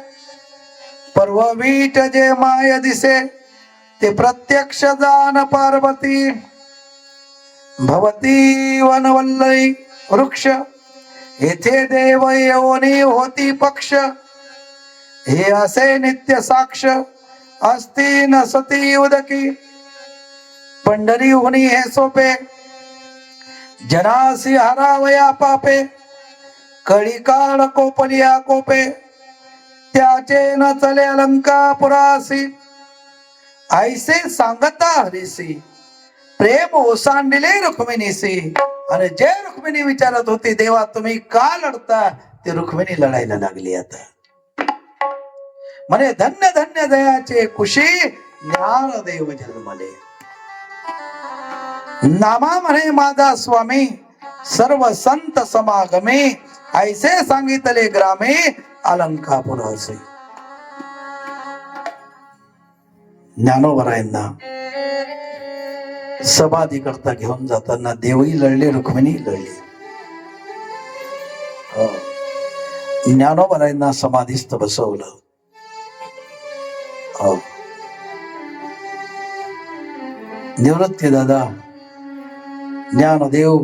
Speaker 2: पर्ववीट जे माय दिसे, ते प्रत्यक्ष जान पार्वती, भवती वनवल्लई वृक्ष, येथे देव योनी होती पक्ष, हे असे नित्य साक्ष, असती नसती उदकी, पंढरी होनी हे सोपे, जनासी हरावया पापे, कळी काळ कोपलिया कोपे, त्याचे न चले अलंकापुरासी, ऐसे सांगता हरीसी, प्रेम ओसांडिले रुक्मिणीसी. आणि जे रुक्मिणी विचारत होती, देवा तुम्ही का लढता, ते रुक्मिणी लढायला लागली. आता म्हणे धन्य धन्य दयाचे कुशी ज्ञानदेव जन्मले. नामा म्हणे माझा स्वामी सर्व संत समागमे ऐसे सांगितले ग्रामे अलंकापुराचे. ज्ञानोबरायांना समाधी करता घेऊन जाताना देवही लढले, रुक्मिणी लढली. ज्ञानोबरायांना समाधीस्थ बसवलं. निवृत्ती दादा ज्ञानदेव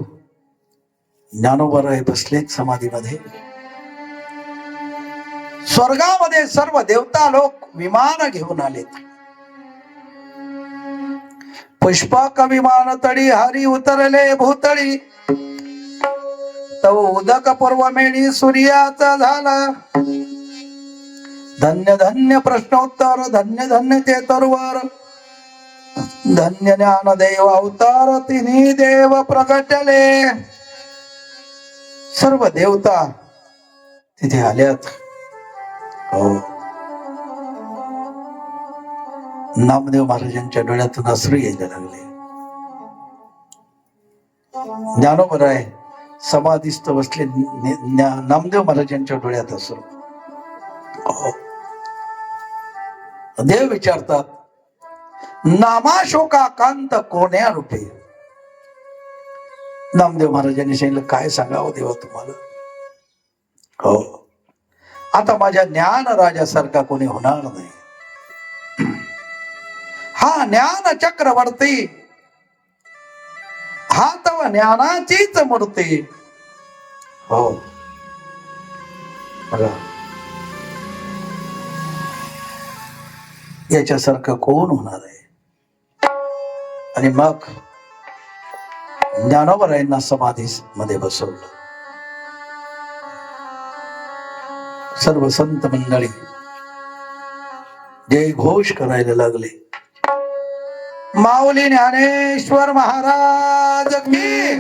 Speaker 2: ज्ञानोबराय बसलेत समाधीमध्ये. स्वर्गामध्ये सर्व देवता लोक विमान घेऊन आलेत. पुष्पक विमान तळी हरी उतरले भूतळी. तो उदक पूर्व मेणी सूर्याचा झाला. धन्य धन्य प्रश्नोत्तर धन्य धन्य ते तरवर. धन्य ज्ञानदेव अवतार तिन्ही देव प्रगटले. सर्व देवता तिथे आल्यात. नामदेव महाराजांच्या डोळ्यातून अश्रू यायला लागले. ज्ञानोबराय समाधीस्थ बसले. नामदेव महाराजांच्या डोळ्यात अश्रू. देव विचारतात नामाशोकाकांत कोण्या रूपे. नामदेव महाराजांनी सांगितलं काय सांगावं देवा तुम्हाला. हो आता माझ्या ज्ञान राजासारखा कोणी होणार नाही. हा ज्ञान चक्रवर्ती हा तव ज्ञानाचीच मूर्ती. हो बघा याच्यासारखं कोण होणार आहे. आणि मग ज्ञानोबरायांना समाधी मध्ये बसवलं. सर्व संत मंडळी जय घोष करायला लागले. माऊली ज्ञानेश्वर महाराज की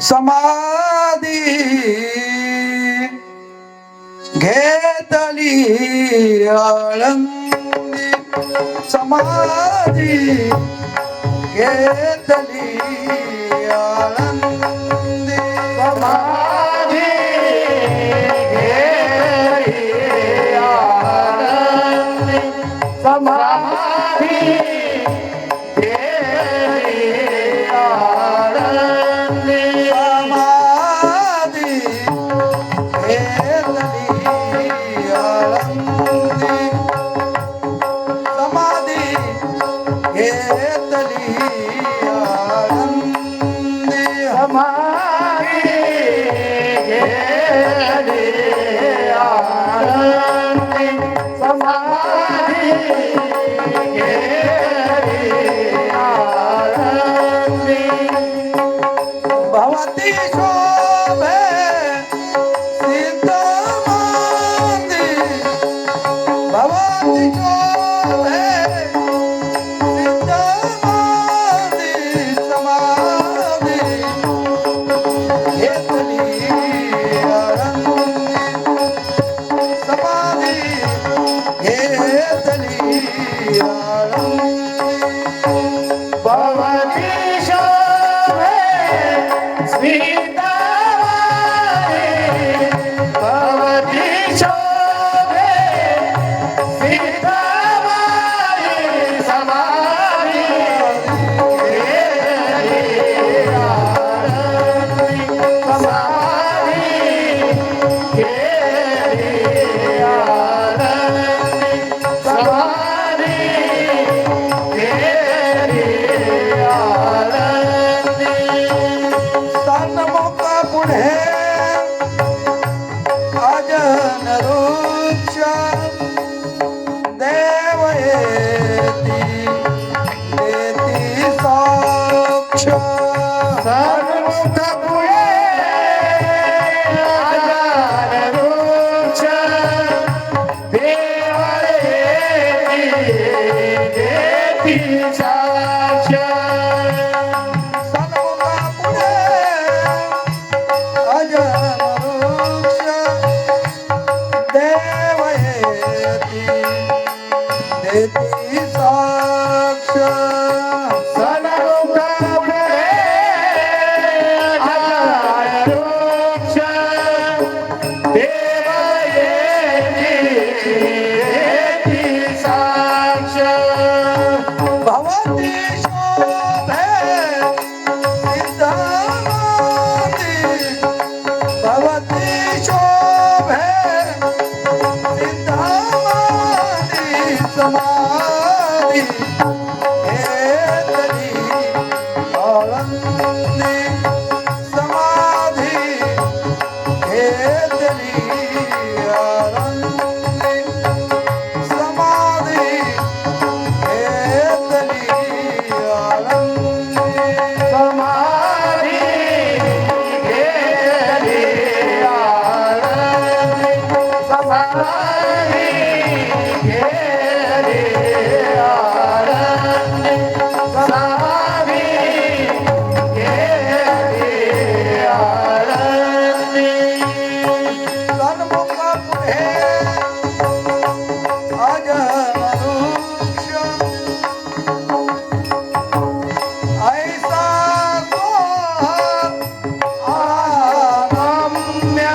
Speaker 2: समाधी घेतली आळंदी. समाधी घेतली आळंदी.
Speaker 1: समाधी घेतली आळंदी. समाधी घेतली आळंदी.
Speaker 2: समाधी घेतली आळंदी. समाधी घेतली आळंदी.
Speaker 1: समाधी घेतली आळंदी. समाधी घेतली आळंदी.
Speaker 2: भवती शोभे सिद्धमाती. भवती शोभे सिद्धमाती. समाधी घेतली आळंदी. समाधी घेतली आळंदी.
Speaker 1: भवती शोभे स्मितावारी. भवती शोभे स्मितावारी. समाधी घेतली आळंदी. समाधी घेतली आळंदी. समाधी
Speaker 2: सन्मुख पुढे अजन रुक्ष देव येती देती साक्ष.
Speaker 1: सन्मुख पुढे अजान वृक्ष देव येती देती साक्ष.
Speaker 2: देती साक्ष
Speaker 1: सन्मुख पुढे आचार वृक्ष देव येती साक्ष
Speaker 2: भवती शोभे सिद्धांती भवती शोभे सिद्धांती समाधी हेतली आनंदी समाधी हेतली आनंदी समाधी हेतली आनंदी
Speaker 1: समाधी घेतली आनंदी समाधी घेतली आनंदी समाधी घेतली आनंदी
Speaker 2: सन्मुख पुढे अजनरुक्ष ऐसा आनम्य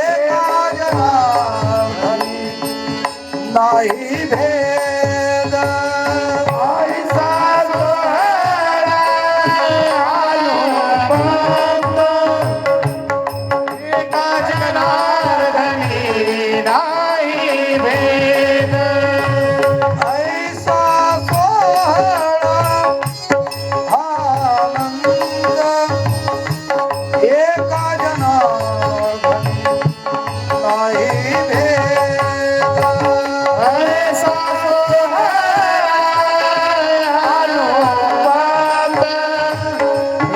Speaker 2: एका जनार्दनी नाही भेद
Speaker 1: ऐसा सोहळा अनुपम एका जनार्दनी नाही भेद
Speaker 2: ऐसा सोहळा आनंद एका जनार्दनी नाही भेद
Speaker 1: ऐसा सोहळा अनुपम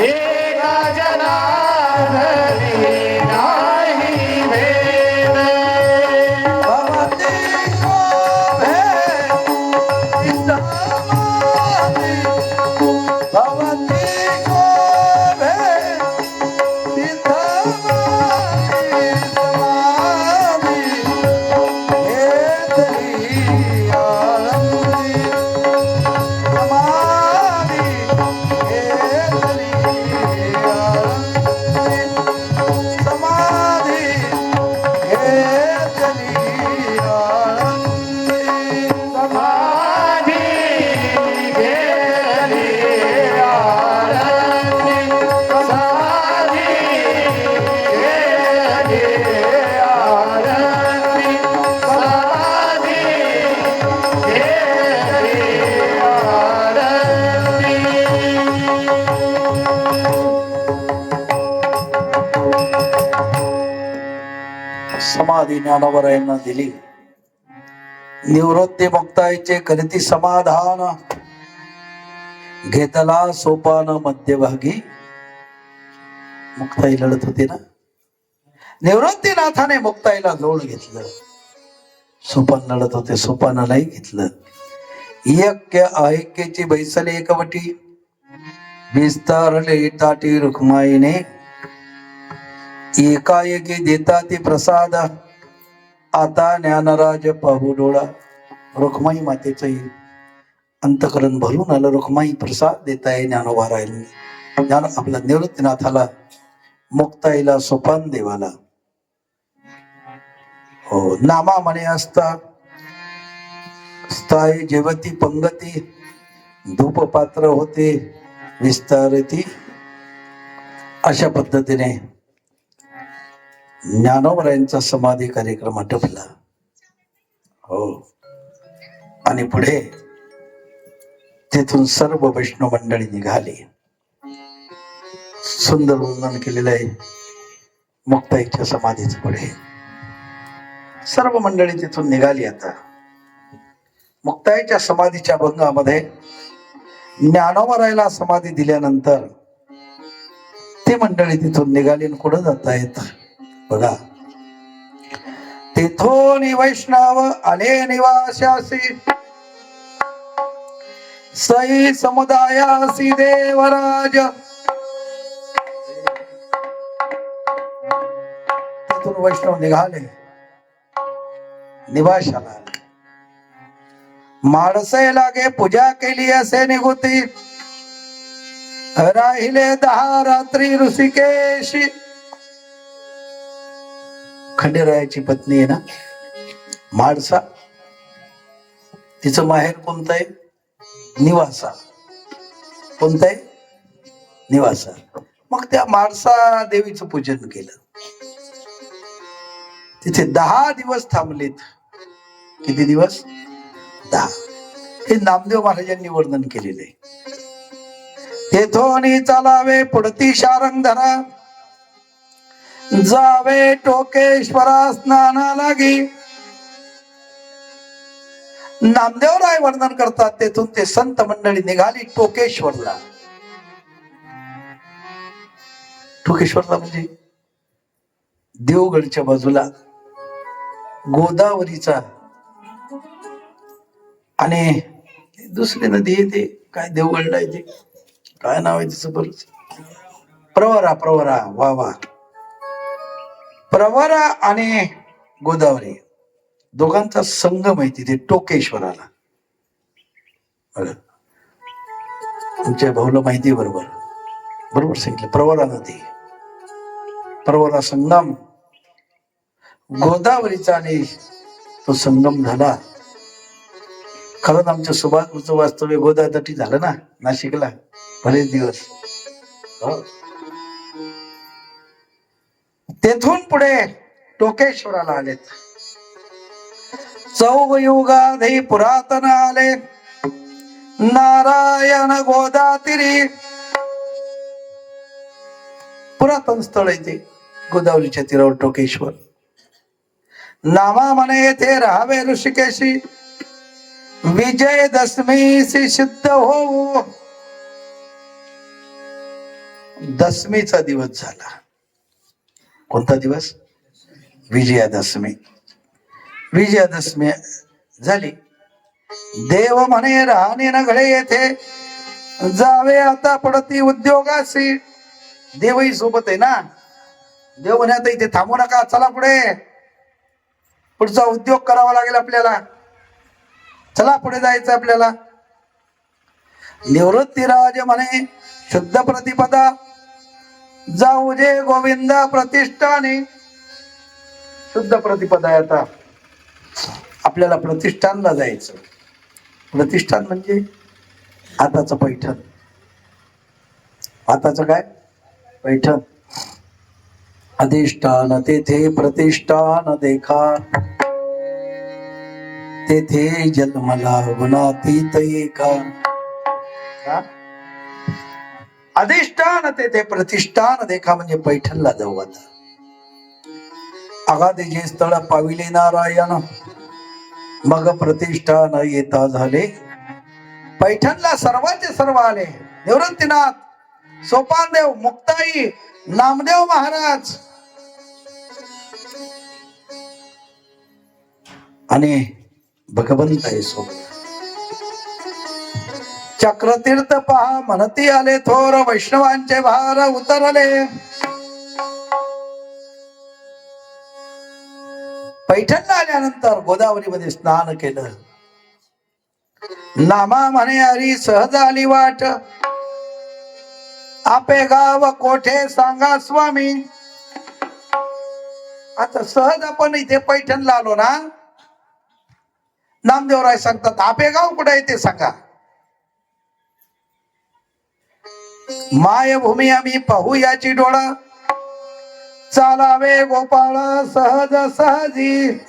Speaker 1: एका जनार्दनी नाही भेद
Speaker 2: भवती शोभे सिद्धांती भवती शोभे सिद्धांती समाधी हेतली आनंदी समाधी हेतली आनंदी समाधी हेतली आनंदी
Speaker 1: समाधी घेतली आनंदी समाधी घेतली आनंदी समाधी घेतली आनंदी
Speaker 2: समाधी ज्ञानोबरायांना दिली निवृत्ती मुक्ताईचे करीती समाधान घेतला सोपान मध्यभागी मुक्ताई लढत होती ना निवृत्तीनाथाने मुक्ताईला जवळ घेतलं सोपान लढत होते सोपानालाही घेतलं यक्य ऐक्यची बैसले एकवटी विस्तारले ताटी रुक्माईने एकाएकी देता ती प्रसाद आता ज्ञानराज पाहू डोळा रुक्माई मातेचंही अंतकरण भरून आलं रुक्माई प्रसाद देताय ज्ञानोबारायांनी ज्ञान आपल्या निवृत्तीनाथाला मुक्ताईला सोपान देवाला हो नामा म्हणे असता स्थायी जेवती पंगती धूप पात्र होते विस्तारती अशा पद्धतीने ज्ञानोबरायांचा समाधी कार्यक्रम आटपला हो आणि पुढे तेथून सर्व वैष्णव मंडळी निघाली सुंदर वर्णन केलेलं आहे मुक्ताईच्या समाधीच्या पुढे सर्व मंडळी तिथून निघाली आता मुक्ताईच्या समाधीच्या भंगामध्ये ज्ञानोबरायला समाधी दिल्यानंतर ते मंडळी तिथून निघाली आणि कुठं जातायत बघा तेथून वैष्णव आले निवासासी सई समुदायासी देवराज तिथून वैष्णव निघाले निवासाला माळसे लागे पूजा केली असे निघुती, राहिले 10 रात्री ऋषिकेशी. खंडेरायाची पत्नी आहे ना माळसा, तिचं माहेर कोणतं आहे? निवासा. कोणतं आहे? निवासा. मग त्या माळसा देवीचं पूजन केलं. तिथे 10 दिवस थांबलेत. किती दिवस? 10. हे नामदेव महाराजांनी वर्णन केलेले. तेथोनी चालावे पुढती शारंग धरा, जावे टोकेश्वरा स्नाना लागी. नामदेवराय वर्णन करतात तेथून ते संत मंडळी निघाली टोकेश्वरला. टोकेश्वरला म्हणजे देवगडच्या बाजूला गोदावरीचा आणि दुसरी नदी येते, काय देवगडला येते, काय नाव आहे तिचं बरंच? प्रवरा. प्रवरा. वा वा. प्रवरा आणि गोदावरी दोघांचा संगम आहे तिथे टोकेश्वराला. तुमच्या भाऊला माहिती बरोबर बरोबर सांगितलं. प्रवरा नदी, प्रवरा संगम, गोदावरीचा आणि तो संगम झाला. खरंच आमच्या सुभाषचं वास्तव्य गोदावरी झालं ना नाशिकला बरेच दिवस. तेथून पुढे टोकेश्वराला आलेत. चौयुगाधी पुरातन आले नारायण गोदातीरी. पुरातन स्थळ आहे ते गोदावरीच्या तीरावर टोकेश्वर. नामा म्हणे येथे राहावे ऋषिकेशी, विजयदशमी सिद्ध हो. दशमीचा दिवस झाला. कोणता दिवस? विजयादशमी. विजयादशमी झाली. देव म्हणे राहणे न घडे येथे, जावे आता पडती उद्योगाशी. देवही सोबत आहे ना. देव म्हणे आता इथे थांबू नका, चला पुढे, पुढचा उद्योग करावा लागेल आपल्याला, चला पुढे जायचं आपल्याला. निवृत्तीराज म्हणे शुद्ध प्रतिपदा, जाऊ जे गोविंद प्रतिष्ठाने. शुद्ध प्रतिपदा आहे आता आपल्याला प्रतिष्ठानला जायचं. प्रतिष्ठान म्हणजे आताचं पैठण. आताचं काय? पैठण. अधिष्ठान तेथे प्रतिष्ठान देखा, तेथे जन्मला गुणातीत एका. अधिष्ठान तेथे प्रतिष्ठान देखा म्हणजे पैठणला जाऊ आता. अगाधे जे स्थळ पाविले नारायण, मग प्रतिष्ठान येता झाले. पैठणला सर्वांचे सर्व आले. निवृत्तीनाथ, सोपानदेव, मुक्ताई, नामदेव महाराज आणि भगवंत आहे सोबत. चक्रतीर्थ पहा म्हणती आले थोर, वैष्णवांचे भार उतरले. पैठणला आल्यानंतर गोदावरीमध्ये स्नान केलं. नामा म्हणे हरी सहज आली वाट, आपे गाव कोठे सांगा स्वामी. आता सहज आपण इथे पैठणला आलो ना, नामदेवराय सांगतात आपे गाव कुठे आहे ते सांगा. मायभूमी आम्ही पाहू याची डोळा, चालावे गोपाळ सहज सहजी.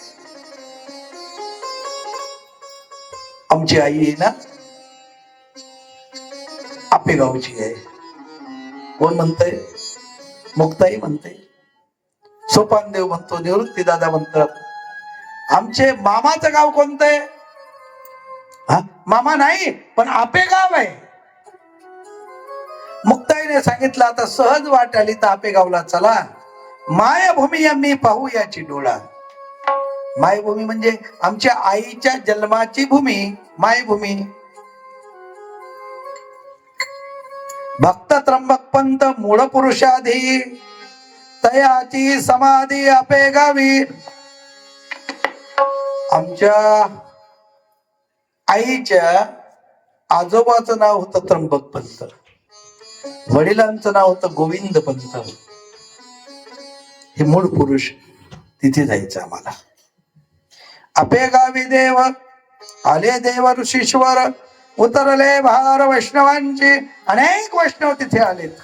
Speaker 2: आमची आई आहे ना आपेगावची आहे. कोण म्हणतंय? मुक्ताई म्हणते, सोपानदेव म्हणतो, निवृत्ती दादा म्हणतात. आमचे मामाचं गाव कोणतंय? मामा नाही पण आपेगाव आहे. मुक्ताईने सांगितलं आता सहज वाट आली तर आपेगावला चला. मायभूमी आम्ही पाहू याची डोळा. मायभूमी म्हणजे आमच्या आईच्या जन्माची भूमी मायभूमी. भक्त त्र्यंबक पंत मूळ पुरुषाधी, तयाची समाधी आपेगावी. आमच्या आईच्या आजोबाचं नाव होतं त्र्यंबक पंत, वडिलांचं नाव होतं गोविंद पंत. हे मूळ पुरुष तिथे जायचं आम्हाला. आपे गावी देव आले देव ऋषीश्वर, उतरले भार वैष्णवांचे. अनेक वैष्णव तिथे आलेत.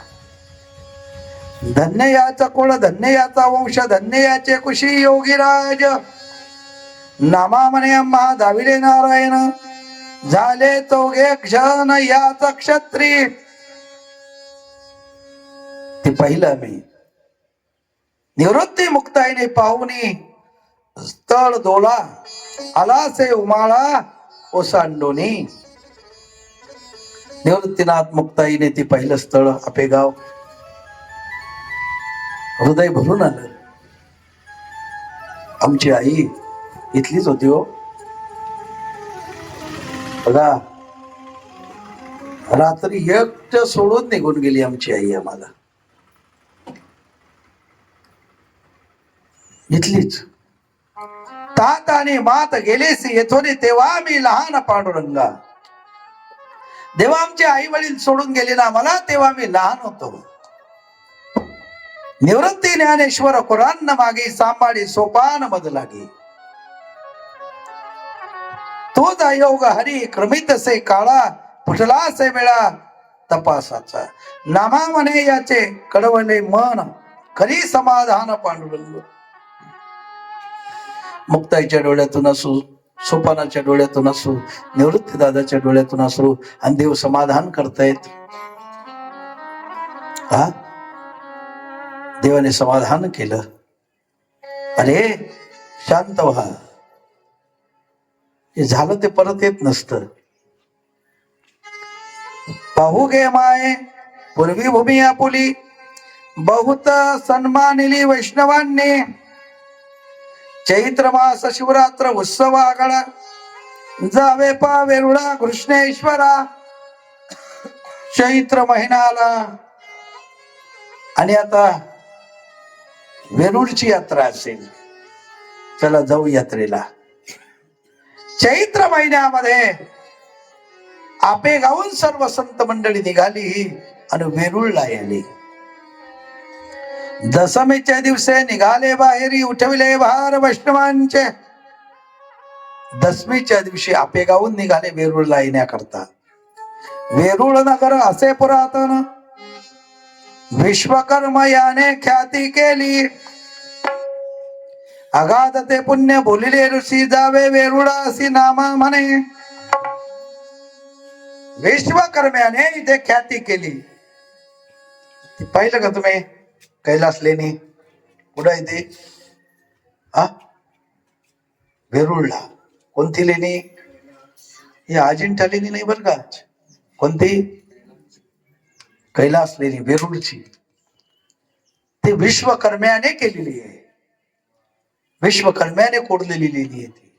Speaker 2: धन्य याचा कुळ, धन्य याचा वंश, धन्य याचे कुशी योगीराज. नामा म्हणे आम्हा दाविले नारायण, झाले चौघे क्षण याचा क्षत्री. ते पाहिलं मी. निवृत्ती मुक्ताईने पाहुनी स्थळ दोला, आलासे उमाळा ओसांडोनी. निवृत्तीनाथ मुक्ताईने ते पहिलं स्थळ आपेगाव. हृदय भरून आलं. आमची आई इथलीच होती हो. बघा, रात्री एकटं सोडून निघून गेली आमची आई आम्हाला. इथलीच. तात आणि मात गेलेसी येथोनी, तेव्हा मी लहान पांडुरंगा. देवा आमचे आई वडील सोडून गेले ना मला, तेव्हा मी लहान होतो. निवृत्ती ज्ञानेश्वर कुरान मागे, सांभाळी सोपान मध लागे. तोच योग हरी क्रमित से काळा, फुटला से वेळा तपासाचा. नामा म्हणे याचे कडवले मन, खरी समाधान पांडुरंग. मुक्ताईच्या डोळ्यातून असू, सोपानाच्या डोळ्यातून असू, निवृत्ती दादाच्या डोळ्यातून असू, आणि देव समाधान करतायत. हा, देवाने समाधान केलं. अरे शांत व्हा. हे झालं ते परत येत नसतं. पाहू गे माये पूर्वी भूमी आपुली, बहुत सन्मानिली वैष्णवांनी. चैत्र मास शिवरात्र उत्सव आगळा, जावे पा वेरुळा कृष्णेश्वरा. चैत्र महिना आला आणि आता वेरुळची यात्रा असेल. चला जाऊ यात्रेला. चैत्र महिन्यामध्ये आपेगावून सर्व संत मंडळी निघाली आणि वेरुळला आली. दशमीच्या दिवशी निघाले बाहेरी, उठविले भार वैष्णवांचे. दशमीच्या दिवशी आपेगावून निघाले वेरुळला येण्याकरता. वेरुळ नगर असे पुरातन, विश्वकर्म याने ख्याती केली. अगाध ते पुण्य बोलिले ऋषी, जावे वेरुळा अशी नामा म्हणे. विश्वकर्म्याने इथे ख्याती केली. पाहिलं का तुम्ही? कैलास लेणी कुठं आहे ते? वेरुळला. कोणती लेणी? ही अजिंठा लेणी नाही बर का. कोणती? कैलास लेणी वेरुळची. ते विश्वकर्म्याने केलेली आहे. विश्वकर्म्याने कोरलेली लेणी आहे ती.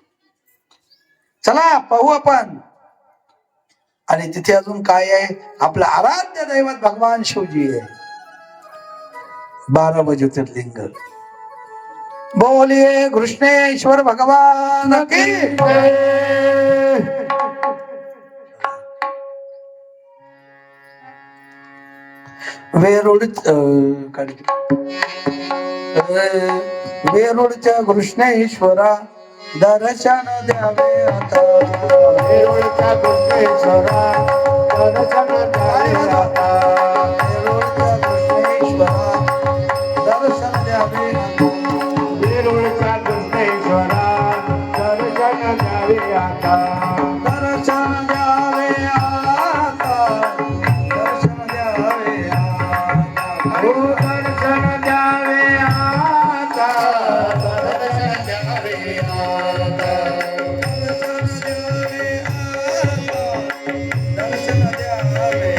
Speaker 2: चला पाहू आपण. आणि तिथे अजून काय आहे? आपलं आराध्य दैवत भगवान शिवजी आहे. 12 ज्योतिर्लिंग. बोलिए कृष्णेश्वर भगवान की जय. वेरुळच्या कृष्णेश्वरा दर्शन द्यावे आता.
Speaker 1: वेरुळच्या कृष्णेश्वरा दर्शन द्यावे आता.
Speaker 2: दर्शन द्यावे.
Speaker 1: वेरुळच्या कृष्णेश्वरा दर्शन द्यावे आता.
Speaker 2: दर्शन द्यावे आता. दर्शन द्यावे आता.
Speaker 1: हो दर्शन द्यावे आता. दर्शन द्यावे आता.
Speaker 2: दर्शन द्यावे.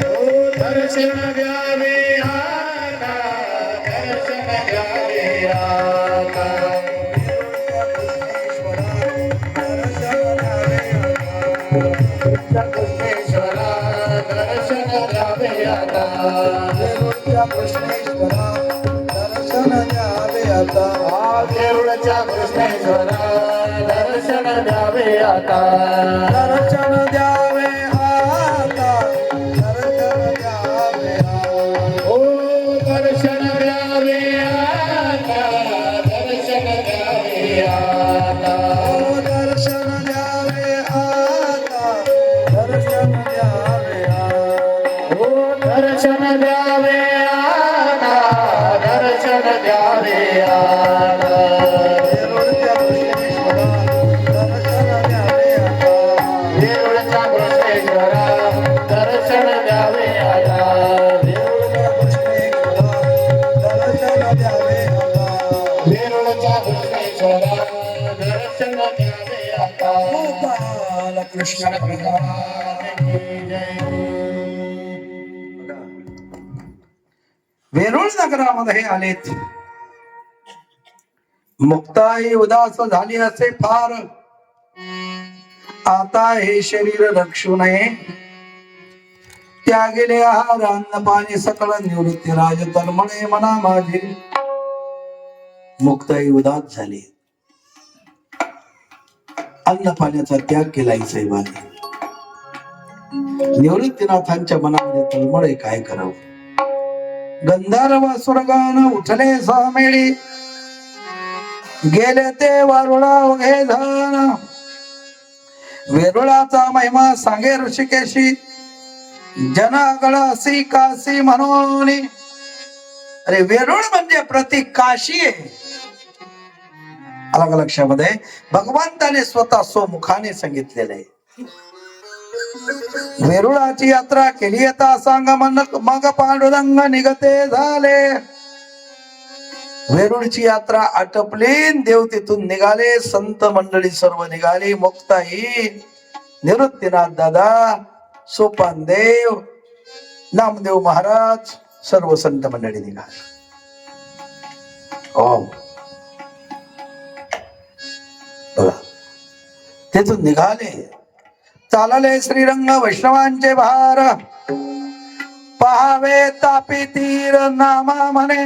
Speaker 1: हो दर्शन द्यावे आता. दर्शन द्यावे आता. कृष्णेश्वरा दर्शन द्यावे आता.
Speaker 2: कृष्णेश्वरा दर्शन द्यावे आता.
Speaker 1: वेरुळच्या कृष्णेश्वरा दर्शन द्यावे आता
Speaker 2: दर्शन द्यावे आता दर्शन द्यावे
Speaker 1: ओ दर्शन द्यावे आता दर्शन द्यावे आता
Speaker 2: दर्शन द्यावे आता दर्शन द्यावे
Speaker 1: ओ दर्शन द्यावे आता दर्शन द्यावे आता
Speaker 2: वेरूळच्या
Speaker 1: वेरूळच्या घृष्णेश्वरा दर्शन द्यावे आता वेरूळच्या घृष्णेश्वरा दर्शन द्यावे आता
Speaker 2: कृष्ण वेरूळ नगरामध्ये आलेत. मुक्ताई उदास झाली असे फार, आता हे शरीर रक्षू नये. त्यागेले आहार अन्न पाणी सकळ निवृत्ती राज तन्मणे मना माझे. मुक्ताई उदास झाली, अन्न पाण्याचा त्याग केला साहेबांनी. निवृत्तीनाथांच्या मनामध्ये तळमळे काय करावं. गंधर्व सुरगान उठले सहमेळी, गेले ते वारुळा वघे धन. वेरुळाचा महिमा सांगे ऋषिकेशी, जनागळ असी काशी म्हणून. अरे वेरुळ म्हणजे प्रति काशी आहे. अलग लक्षामध्ये भगवंताने स्वतः स्वमुखाने सांगितलेले आहे. वेरुळाची यात्रा केली आता सांग मग पांडुरंग निघते झाले. वेरूळची यात्रा आटपली, देव तिथून निघाले, संत मंडळी सर्व निघाली. मुक्ताई, निवृत्तीनाथ दादा, सोपान देव, नामदेव महाराज, सर्व संत मंडळी निघाले. हो बघा, तिथून निघाले, चालले श्रीरंग वैष्णवांचे भार. पहावे तापी तीर नामा म्हणे.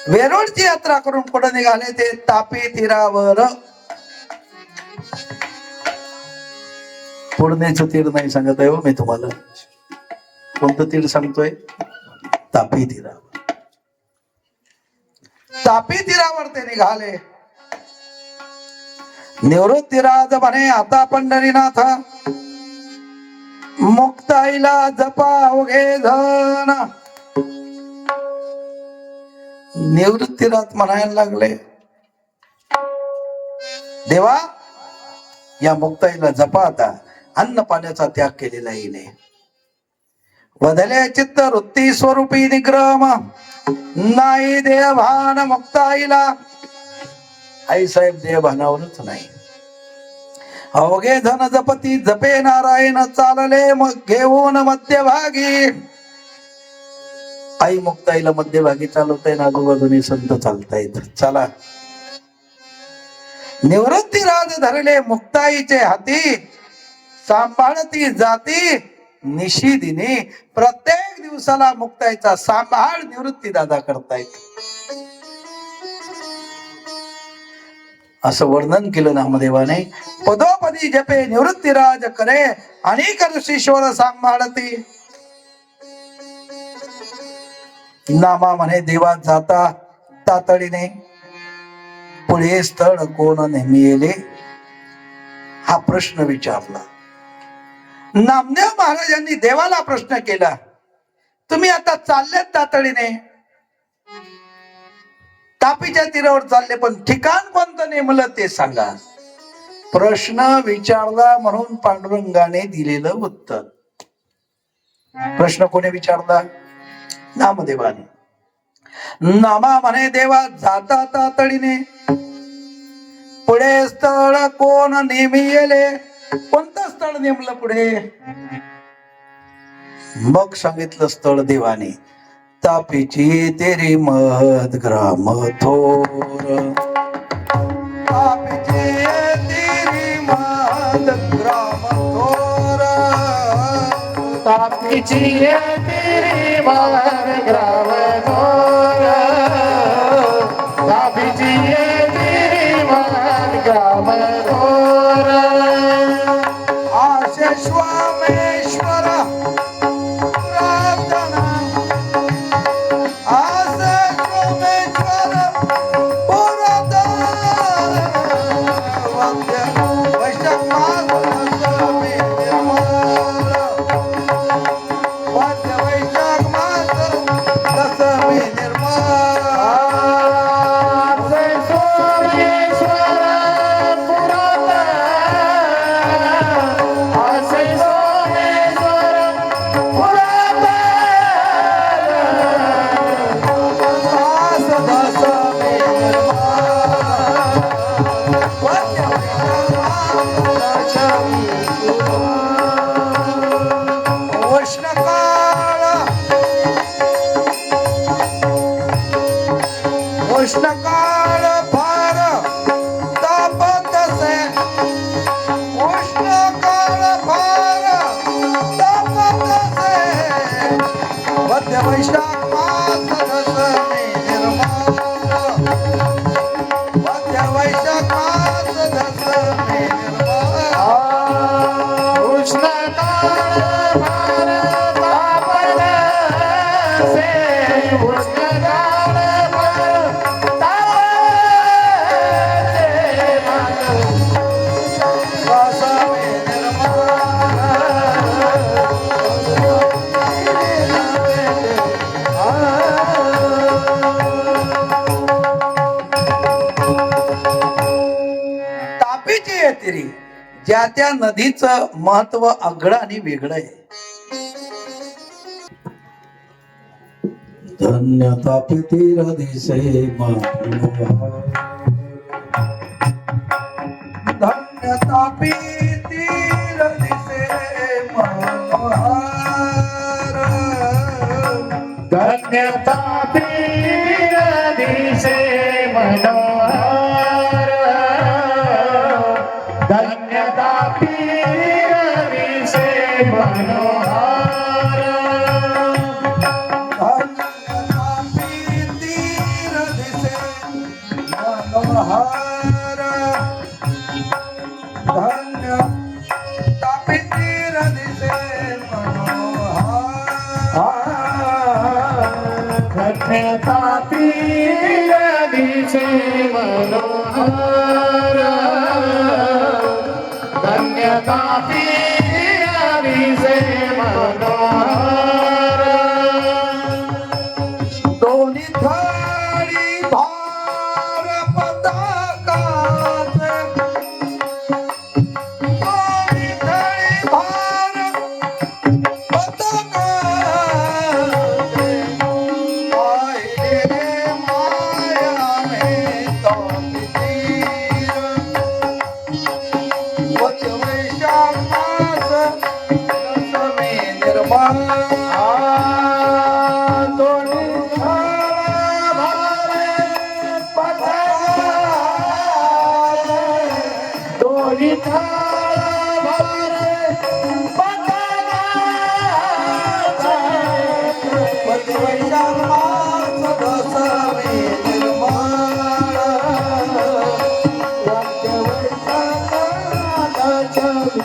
Speaker 2: वेरूळची यात्रा करून पुढे निघाले ते तापी तीरावर. पुण्याचं तीर नाही सांगत आहे हो मी तुम्हाला. कोणतं तीर सांगतोय? तापी तीरावर. तापी तीरावर ते निघाले. निवृत्तीराज म्हणे आता पंढरीनाथ, मुक्ताईला जपा अवघे धन. निवृत्तीनाथ म्हणायला लागले, देवा या मुक्ताईला जपा आता. अन्न पाण्याचा त्याग केलेला हिने. वदले चित्त वृत्ती स्वरूपी निग्रम, नाही देवभान मुक्ताईला. आई साहेब देवभानावरच नाही. अवघे धन जपती जपे नारायण, चालले मग घेऊन मध्यभागी. आई मुक्ताईला मध्यभागी चालवताय ना, आजूबाजूने संत चालतायत. चला. निवृत्तीराज धरले मुक्ताईचे हाती, सांभाळती जाती निशिदिनी. प्रत्येक दिवसाला मुक्ताईचा सांभाळ निवृत्ती दादा करतायत. असं वर्णन केलं नामदेवाने. पदोपदी जपे निवृत्तीराज करे, अनेक ऋषीश्वर सांभाळती. नामा म्हणे देवा जाता तातडीने, पुढे स्थळ कोण नेहमी येले. हा प्रश्न विचारला. नामदेव महाराजांनी देवाला प्रश्न केला, तुम्ही आता चाललेत तातडीने, तापीच्या तीरावर चालले, पण ठिकाण कोणतं नेमलं ते सांगा. प्रश्न विचारला म्हणून पांडुरंगाने दिलेलं उत्तर. प्रश्न कोणी विचारला? नामदेवाने. नामा म्हणे देवा जाता तातडीने, पुढे स्थळ कोण नेहमी येले. कोणतं स्थळ नेमलं पुढे? मग सांगितलं स्थळ देवाने. तापीची तेरी महद ग्राम थोर, तापीची तेरी महद ग्राम थोर,
Speaker 1: तापीची तेरी महद ग्राम थोर, तापीची तेरी महद ग्राम
Speaker 2: आशेश्वमेश्वर पुरातन आशेश्वमेश्वर पुरातन वंद्य वैशाख मास दशमी निर्मल वंद्य वैशाख मास दशमी निर्मल उष्णकाळ फार तापत से उष्णकाळ फार तापत से मध्य वैशाख मास दशमी निर्मल मध्य वैशाख मास दशमी निर्मल
Speaker 1: उष्णकाळ फार तापत से उष्णकाळ
Speaker 2: तापीची येतेरी ज्या त्या नदीचं महत्व आगळं आणि वेगळं आहे. धन्य तापी तीर दिसे धन्य तापी तीर दिसे मनोहर
Speaker 1: धन्यता तीर दिसे मनोहर धन्यता तीर दिसे मनोहर
Speaker 2: धन्य तापी तीर दिसे मनोहर
Speaker 1: धन्यता तीर दिसे मनोहर धन्यता तीर दिसे मनोहर
Speaker 2: दोन्ही थाळी भार पताकाचे दोन्ही थाळी भार पताकाचे पाहिले माया में तापी तीर वच वैशाख मास दशमी निर्मल वैशाख मास दशमी निर्मल वंद्य वैशाख दशमी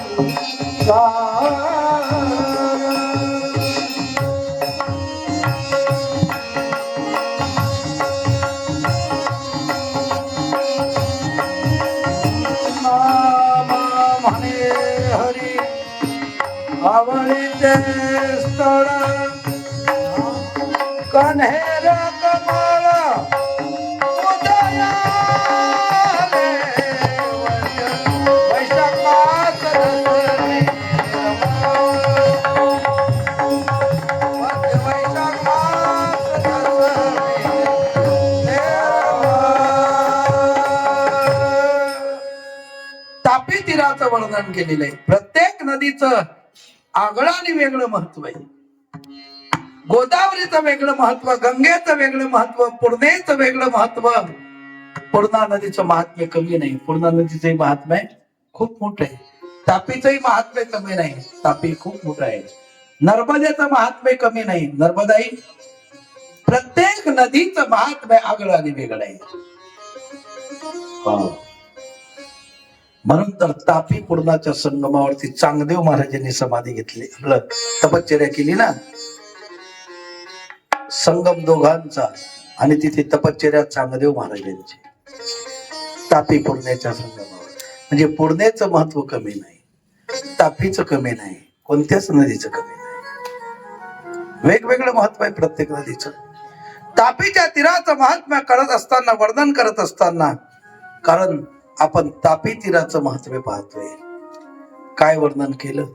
Speaker 2: म्हणे हरी आवळीचे स्थळ कन्हेर कमळ उदयाले वैशाख मास दशमी मध्य वैशाख मास दशमी तापी तीराचं वर्णन केलेलं आहे. प्रत्येक नदीचं आगळं आणि वेगळं महत्व आहे. गोदावरीचं वेगळं महत्व, गंगेचं वेगळं महत्व, पूर्णेचं वेगळं महत्व. पूर्णा नदीचं महात्म्य कमी नाही. पूर्णा नदीचंही महात्म्य खूप मोठं आहे. तापीचंही महात्म्य कमी नाही. तापी खूप मोठं आहे. नर्मदेचं महात्म्य कमी नाही. नर्मदाई प्रत्येक नदीचं महात्म्य आगळं आणि वेगळं आहे. म्हणून तर तापी पूर्णाच्या संगमावरती चांगदेव महाराजांनी समाधी घेतली, आपलं तपश्चर्या केली ना, संगम दोघांचा, आणि तिथे तपश्चर्या चांगदेव महाराजांची तापी पूर्णेच्या संगमावर. म्हणजे पूर्णेचं महत्व कमी नाही, तापीचं कमी नाही, कोणत्याच नदीचं कमी नाही. वेगवेगळं महत्व आहे प्रत्येक नदीचं. तापीच्या तीराचं महात्म्य करत असताना, वर्णन करत असताना, कारण आपण तापी तीराचं महत्व पाहतोय, काय वर्णन केलं.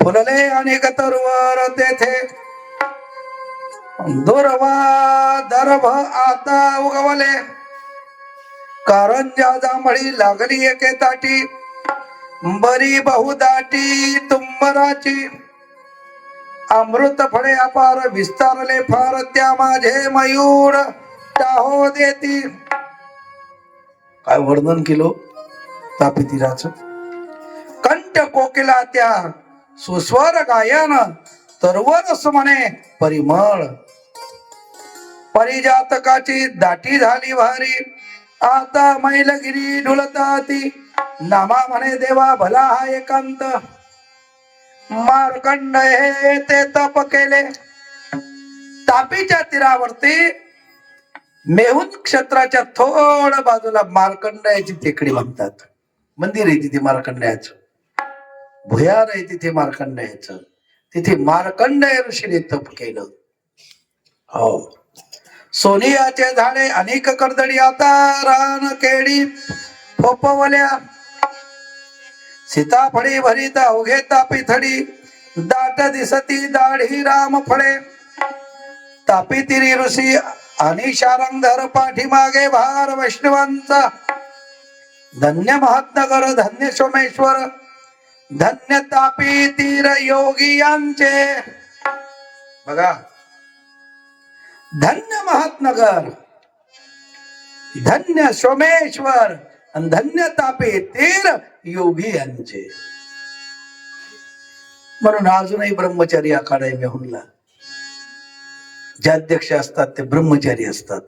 Speaker 2: फुलले अनेक तरुवर तेथे दुर्वा दर्भ आता उगवले, कारंजा जांभळी लागली एके ताटी, बरी बहुदाटी तुंबराची, अमृत फळे अपार विस्तारले फार, त्या माझे मयूर टाहो देती. काय वर्णन केलं तापी तीराचं. कंठ कोकिला त्या सुस्वर गायन, तरवरस म्हणे परिमळ, परिजातकाची दाटी झाली भारी, आता मैलगिरी ढुलता ती, नामा म्हणे देवा भला हा एकांत, मार्कंड हे ते तप केले. तापीच्या तीरावरती मेहुण क्षेत्राच्या थोड बाजूला मार्कंडयाची टेकडी म्हणतात, मंदिर आहे तिथे मार्कंडयाचं, भुयार आहे तिथे मार्कंडयाचं, तिथे मार्कंडय ऋषीने तप केलं. हो, सोनियाचे झाडे अनेक कर्दळी आता रान केळी फोपवल्या, सीताफळी भरीत अवघे तापी थडी, दाट दिसती दाढी राम फळे, तापी तिरी ऋषी आणि शारंगधर पाठीमागे भार वैष्णवांचा, धन्य महात्नगर धन्य सोमेश्वर, धन्य तापी तीर योगी यांचे. बघा, धन्य महात्नगर, धन्य सोमेश्वर आणि धन्य तापी तीर योगी यांचे. म्हणून अजूनही ब्रह्मचारी आखाडा आहे मेहुणला. जे अध्यक्ष असतात ते ब्रह्मचारी असतात.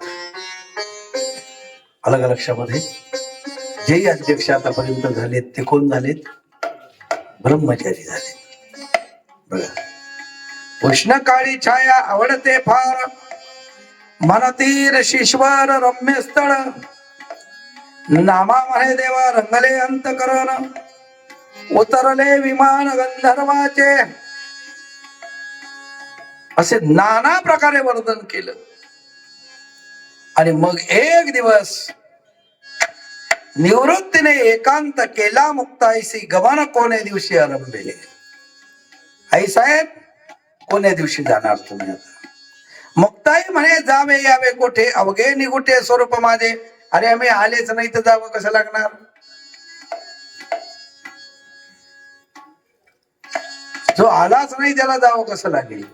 Speaker 2: अलग लक्षामध्ये जेही अध्यक्ष आतापर्यंत झालेत ते कोण झालेत? ब्रह्मचारी झाले. बघा, उष्ण काळी छाया आवडते फार, मनतीर शिश्वर रम्य स्थळ, नामा म्हणे देवा रंगले अंतकरण, उतरले विमान गंधर्वाचे. असे नाना प्रकारे वर्णन केलं. आणि मग एक दिवस निवृत्तीने एकांत केला मुक्ताईसी, गमन कोणे दिवशी आरंभले. आई साहेब, कोण्या दिवशी जाणार तुम्ही आता? मुक्ताई म्हणे जावे यावे कोठे, अवघे निगुटे स्वरूप माझे. अरे आम्ही आलेच नाही तर जावं कसं लागणार? जो आलाच नाही त्याला जावं कसं लागेल?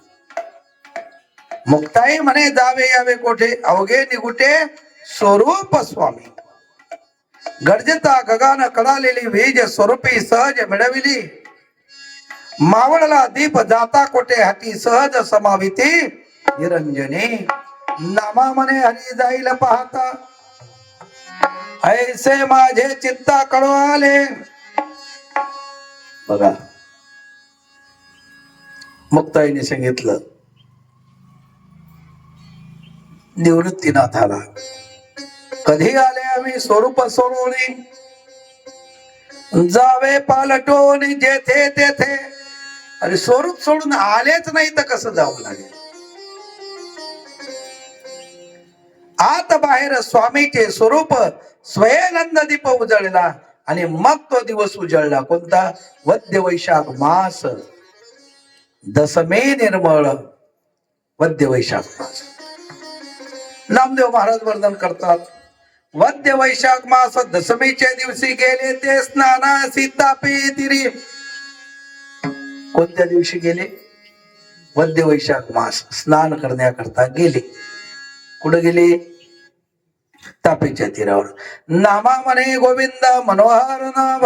Speaker 2: मुक्ताई म्हणे जावे यावे कोठे, अवघे निगुटे स्वरूप स्वामी. गरजता गगन कळालेली वीज स्वरूपी सहज मिळविली, मावळला दीप जाता कोठे हाती सहज समाविती निरंजनी. नामा म्हणे हरी जाईल पाहता, ऐसे माझे चित्ता कळवाले. बघा, मुक्ताईने सांगितलं निवृत्तीनाथाला, कधी आले आम्ही स्वरूप सोडून, जावे पालटून जेथे तेथे. अरे स्वरूप सोडून आलेच नाही तर कसं जावं लागेल? आत बाहेर स्वामीचे स्वरूप स्वयंनंद दीप उजळला आणि मग तो दिवस उजळला. कोणता? वद्य वैशाख मास, दशमी निर्मळ वद्य वैशाख मास. नामदेव महाराज वर्णन करतात, वद्य वैशाख मास दशमीच्या दिवशी गेले ते स्नानासी तापी तिरी. कोणत्या दिवशी गेले? वद्य वैशाख मास स्नान करण्याकरता गेले. कुठे गेले? तापीच्या तीरावर. नामा म्हणे गोविंद मनोहर नाभ,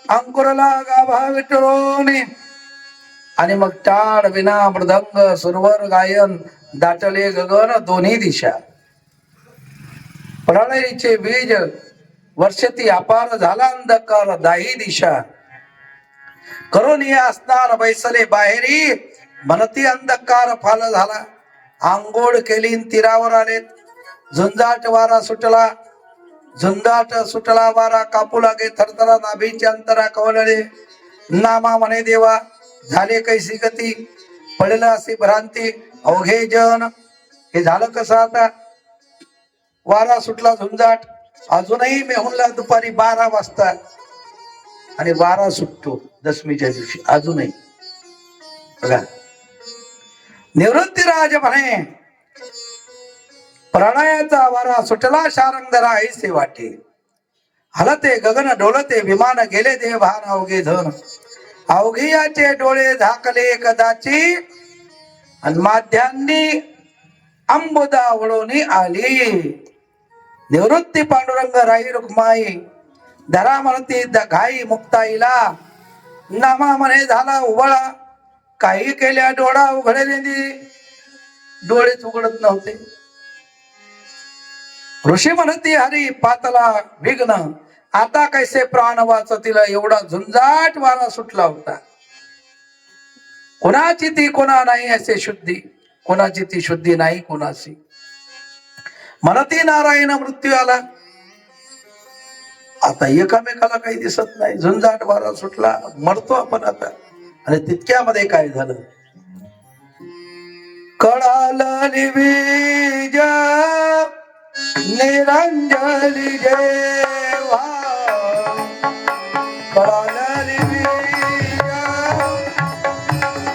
Speaker 2: अंकुरला गाभा विठ्ठलोनी. आणि मग टाळ विना मृदंग सुरवर गायन, दाटले गगन दोन्ही दिशा. प्रलयीचे बीज वर्षती अपार झाला अंधकार दाही दिशा करून ये असणार बैसले बाहेरी म्हणती अंधकार फाल झाला आंघोळ केली न तीरावर आलेत झुंजाट वारा सुटला झुंजाट सुटला वारा कापू लागे थरथरा नाभीचे अंतरा कवलले नामा म्हणे देवा झाले कैसी गती पडलं अशी भ्रांती अवघे जन हे झालं कसं आता वारा सुटला झुंजाट अजूनही मेहुणला दुपारी 12 वाजता आणि वारा सुटतो दशमीच्या दिवशी अजूनही बघा निवृत्तीराज म्हणे प्रणयाचा वारा सुटला शारंगधरा ऐसे वाटे हलते गगन डोलते विमान गेले देव भान अवघे धन अवघियाचे डोळे झाकले कदाची आणि माध्यांनी अंबुदा वळून आली निवृत्ती पांडुरंग राई रुक्माई धरा म्हणती घाई मुक्ताईला नामा म्हणे झाला उबळा काही केल्या डोळा उघडले डोळेच उघडत नव्हते ऋषी म्हणती हरी पातला विघ्न आता कैसे प्राण वाचतील एवढा झुंजाट वारा सुटला होता कोणाची ती कोणा नाही असे शुद्धी कोणाची ती शुद्धी नाही कोणाची म्हणती नारायण मृत्यू आला आता एकामेकाला काही दिसत नाही झुंजाट वारा सुटला मरतो आपण आता आणि तितक्यामध्ये काय झालं कळाली बीज निरंजली देवा कळाली बीज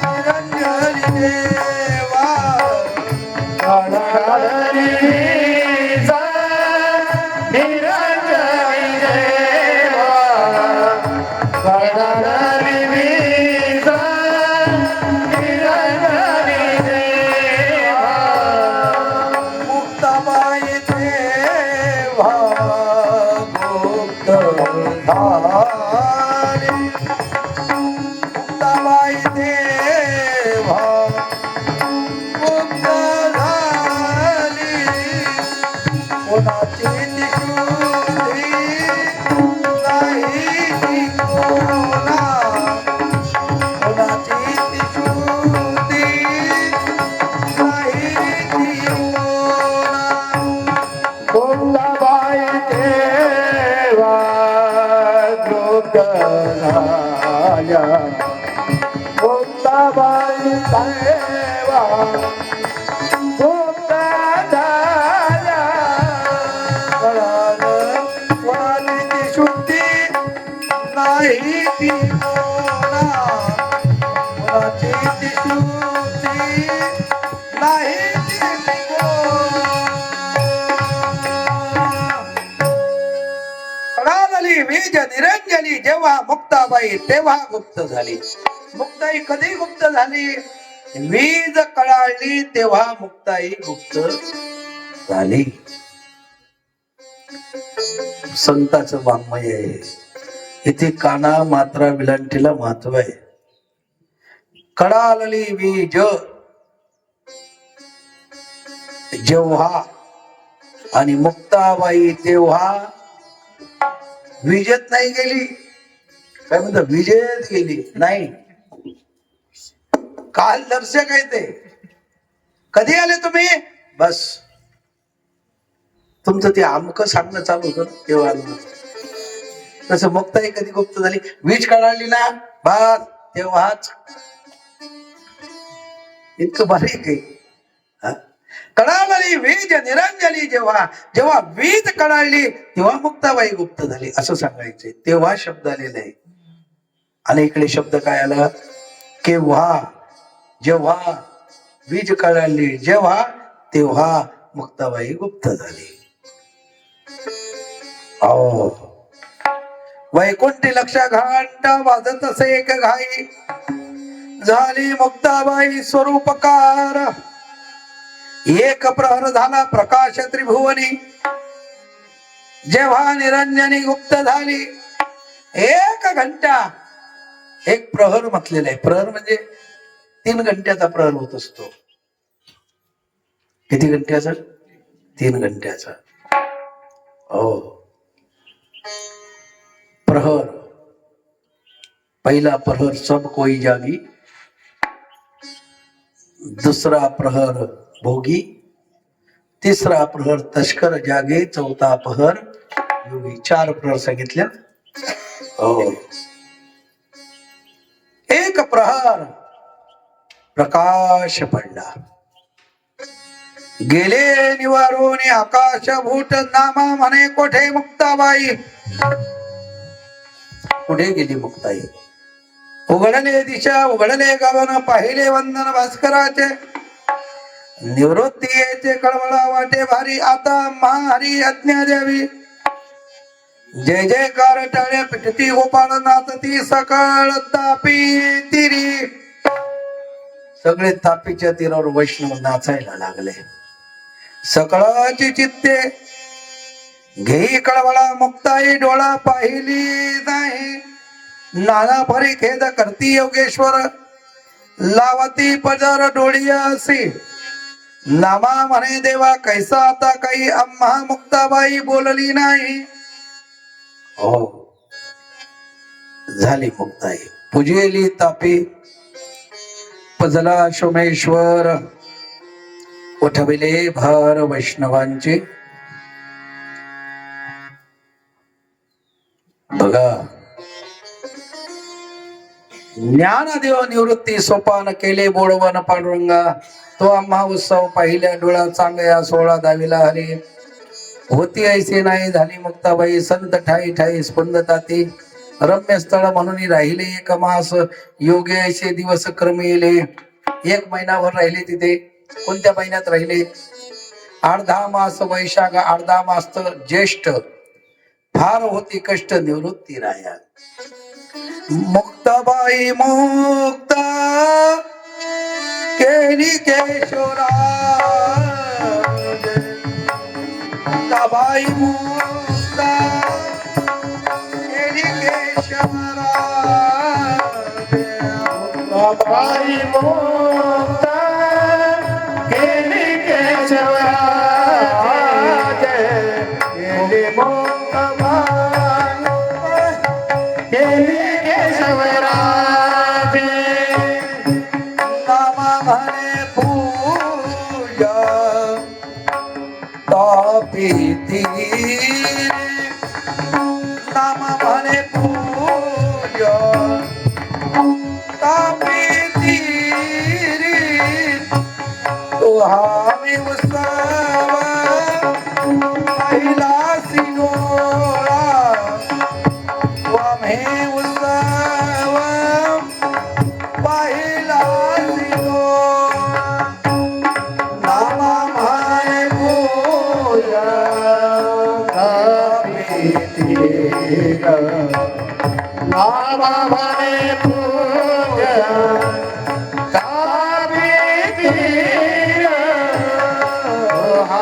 Speaker 2: निरंजली देवा
Speaker 1: कळाली बीज निरंजली देवा कळाली बीज निरंजली देवा
Speaker 2: मुक्ताबाई देवा गुप्त झाली मुक्ताबाई देवा गुप्त झाली कोणाची दिशुधी नाही ती कोणा कोणाची दिशुधी नाही ती कोणा
Speaker 1: कुंदाबाई देवा गुप्त झाल्या कुंदाबाई देवा गुप्त झाल्या
Speaker 2: कळालं कोणाची शुद्धी नाही ती कोणा कोणाची ती शुद्धी नाही ती कोणा कळाली बीज निरंजली जेव्हा मुक्ताबाई तेव्हा गुप्त झाली मुक्ताई कधी गुप्त झाली वीज कळाली तेव्हा मुक्ताई गुप्त झाली संताचं वाङ्मय आहे इथे काना मात्रा विलांटीला महत्व आहे कळाली बीज जेव्हा आणि मुक्ताबाई तेव्हा विजेत नाही गेली काय म्हणतात विजेत गेली नाही काल दर्शक आहे ते कधी आले तुम्ही बस तुमचं ते आमक सांगणं चालू होतं तेव्हा आलं तसं मुक्ताई कधी गुप्त झाली वीज कळाली ना बस तेव्हाच इतकं बारीक आहे हा? कळाली वीज निरंजली जेव्हा जेव्हा वीज कळाली तेव्हा मुक्ताबाई गुप्त झाली असं सांगायचे तेव्हा शब्द आलेला आहे आणि इकडे शब्द काय आला केव्हा जेव्हा वीज कळाली जेव्हा तेव्हा मुक्ताबाई गुप्त झाली वैकुंठी लक्ष घंटा वाजत असे एक घाई झाली मुक्ताबाई स्वरूपकार एक प्रहर झाला प्रकाश त्रिभुवनी जेव्हा निरंजनी गुप्त झाली 1 घंटा एक प्रहर म्हटलेला आहे प्रहर म्हणजे 3 घंट्याचा प्रहर होत असतो किती घंट्याचा 3 घंट्याचा हो प्रहर, पहिला प्रहर सब कोई जागी, दुसरा प्रहर भोगी, तिसरा प्रहर तस्कर जागे, चौथा प्रहर योगी. 4 प्रहर सांगितल्या. हो. एक प्रहर प्रकाश पडला, गेले निवारून आकाश भूत, नामा म्हणे कोठे मुक्ताबाई. कुठे गेली मुक्ताई? उघडले दिशा, उघडले गगन, पाहिले वंदन भास्कराचे. निवृत्ती येते कळवळा वाटे भारी, आता महाहरी आज्ञा द्यावी. जय जयकार टाळ्या पिटती, गोपाळ नाचती, सकाळ तापी तिरी. सगळे तापीच्या तीरावर वैष्णव नाचायला लागले. सकळाची चित्ते घेई कळवळा, मुक्ताई डोळा पाहिली नाही. नाना परी खेद करती योगेश्वर, लावती पदर डोळी असी. नामा म्हणे देवा कैसा आता काही, आम्हा मुक्ताबाई बोलली नाही. हो, झाली मुक्ताई. पूजेली तापी, पजला सोमेश्वर, उठविले भार वैष्णवांचे. बघा, ज्ञानदेव निवृत्ती सोपान केले बोडवन पांडुरंगा. तो आम्हा उत्सव पाहिल्या डोळा, चांगल्या 16 दाविला हरी. होती ऐसे नाही झाली मुक्ताबाई, संत ठाई ठाई स्पंदताती. रम्य स्थळ म्हणून राहिले एक मास, योग्य ऐसे दिवस क्रम येले. 1 महिनाभर राहिले तिथे. कोणत्या महिन्यात राहिले? 8-10 मास वैशाख, 8-10 मास ज्येष्ठ. फार होती कष्ट निवृत्ती राया. मुक्ताबाई मुक्ता केली केशोरा, मुक्ताबाई मुक्ता केली केशवरा.
Speaker 1: मुक्ताबाई मुक्ता केली केशवरा, केली मुक्ताबाई केली केशवरा.
Speaker 2: नामा म्हणे पूजा तापी तीरे, नामा म्हणे पूजा तापी तीरे. तो हामी उत्सव पहिला सिनोळा, तो आम्ही उत्सव पहिला सिनोळा. नामा म्हणे पूजा तापी तीरे,
Speaker 1: नामा म्हणे पूजा तापी तीर. हा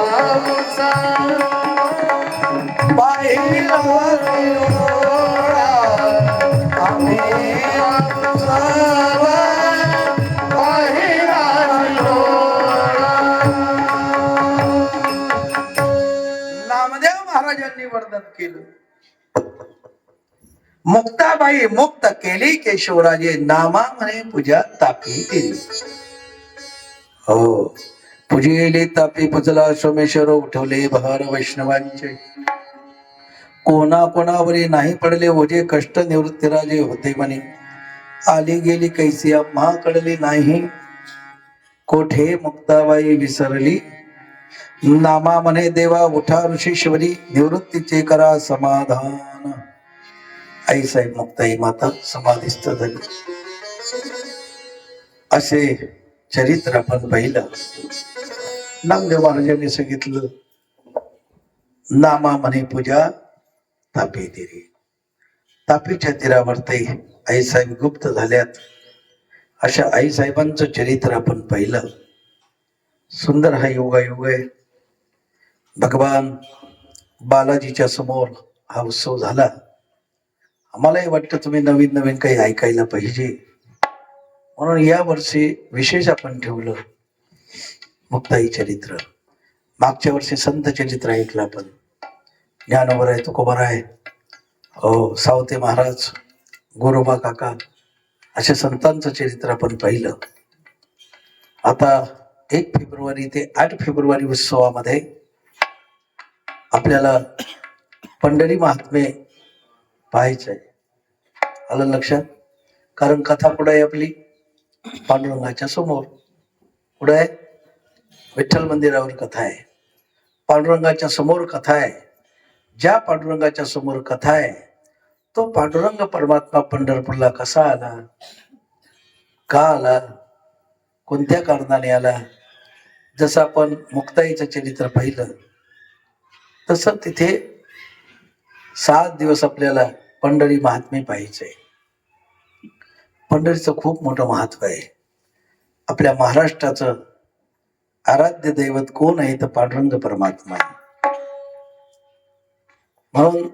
Speaker 1: उत्सव
Speaker 2: पहिला सिनोळा, आम्ही उत्सव
Speaker 1: पहिला सिनोळा.
Speaker 2: नामदेव महाराजांनी वर्णन केलं. मुक्ताबाई मुक्त केली केशवराजे, नामा म्हणे पूजा तापी केली. हो, पूजेले तापी पुजला सोमेश्वर, उठवले भार वैष्णवांचे. कोणा कोणावरी नाही पडले ओझे, कष्ट निवृत्तीराजे होते म्हणे. आली गेली कैसी आम्हा कळली नाही, कोठे मुक्ताबाई विसरली. नामा म्हणे देवा उठा ऋषीश्वरी, निवृत्तीचे करा समाधान. आई साहेब मुक्ताई माता समाधिस्थ झाली. असे चरित्र आपण पाहिलं. नामदेव महाराजांनी सांगितलं, नामा म्हणे पूजा तापी तीरे. तापीच्या तीरावर ते आई साहेब गुप्त झाल्यात. अशा आई साहेबांचं चरित्र आपण पाहिलं. सुंदर हा योगायोग आहे. भगवान बालाजीच्या समोर हा उत्सव झाला. आम्हालाही वाटतं तुम्ही नवीन नवीन काही ऐकायला पाहिजे, म्हणून या वर्षी विशेष आपण ठेवलं मुक्ताई चरित्र. मागच्या वर्षी संत चरित्र ऐकलं आपण. ज्ञानोबराय तुकोबाराय हो, सावते महाराज, गोरोबा काका अशा संतांचं चरित्र आपण पाहिलं. आता 1 फेब्रुवारी ते 8 फेब्रुवारी उत्सवामध्ये आपल्याला पंढरी महात्मे पाहायचंय. आलं लक्षात? कारण कथा पुढे आहे आपली पांडुरंगाच्या समोर. पुढे आहे विठ्ठल मंदिरावर कथा आहे, पांडुरंगाच्या समोर कथा आहे. ज्या पांडुरंगाच्या समोर कथा आहे तो पांडुरंग परमात्मा पंढरपूरला कसा आला, का आला, कोणत्या कारणाने आला. जसं आपण मुक्ताईचं चरित्र पाहिलं तसं तिथे 7 दिवस आपल्याला पंढरी महात्मे पाहायचंय. पंढरीचं खूप मोठं महत्व आहे. आपल्या महाराष्ट्राचं आराध्य दैवत कोण आहे तर पांडुरंग परमात्मा आहे. म्हणून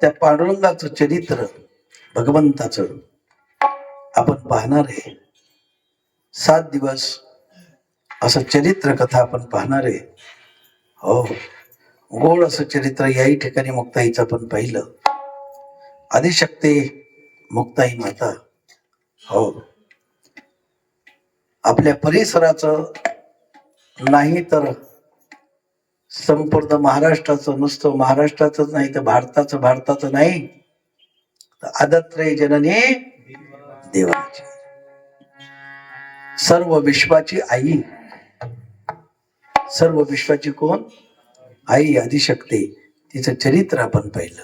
Speaker 2: त्या पांडुरंगाचं चरित्र भगवंताचं आपण पाहणार आहे. 7 दिवस असं चरित्र कथा आपण पाहणार आहे. हो, गोड असं चरित्र याही ठिकाणी मुक्ताईचं आपण पाहिलं. आदिशक्ती मुक्ताई माता, हो, आपल्या परिसराचं नाही तर संपूर्ण महाराष्ट्राचं, नुसतं महाराष्ट्राचंच नाही तर भारताचं नाही तर आदत्रेय जननी देवाची, सर्व विश्वाची आई, सर्व विश्वाची कोण आई आदिशक्ती. तिचं चरित्र आपण पाहिलं.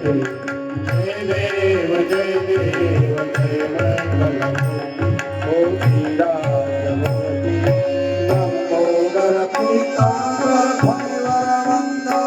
Speaker 1: जय देव जय देव जय मंगलमूर्ति ओ श्रीराममूर्ति लंबोदर पीतांबर हरिवर वंदना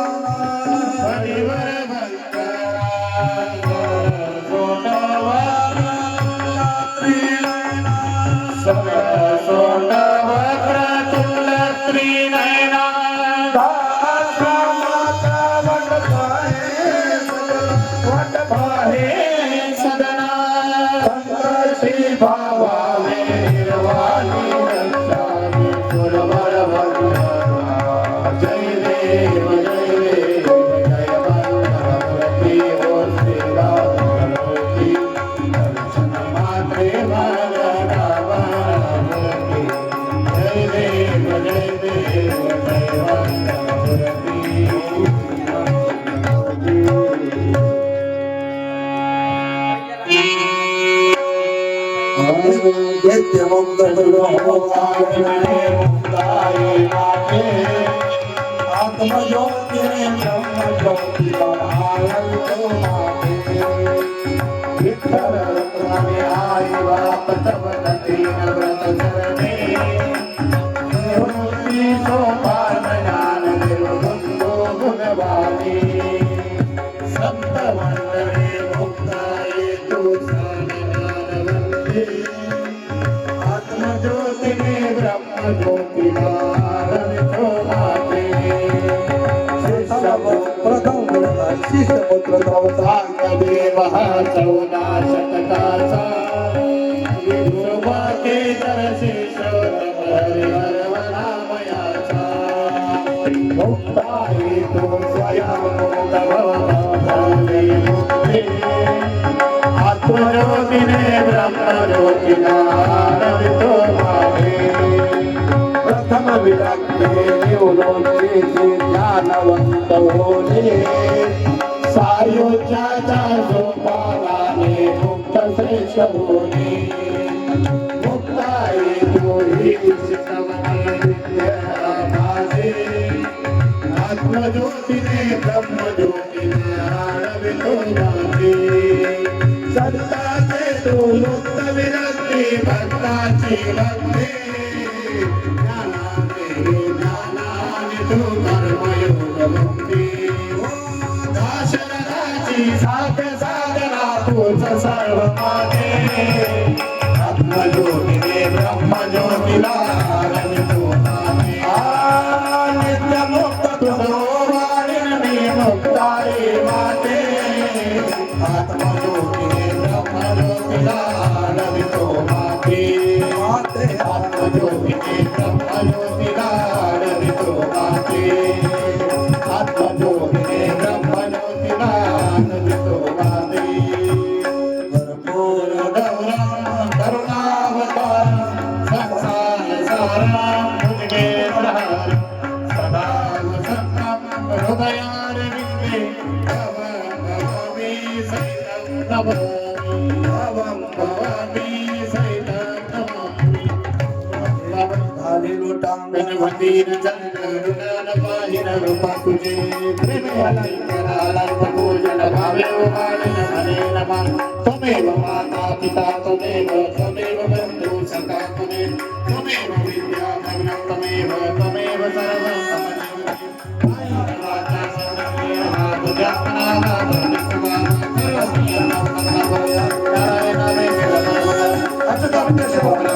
Speaker 3: That's a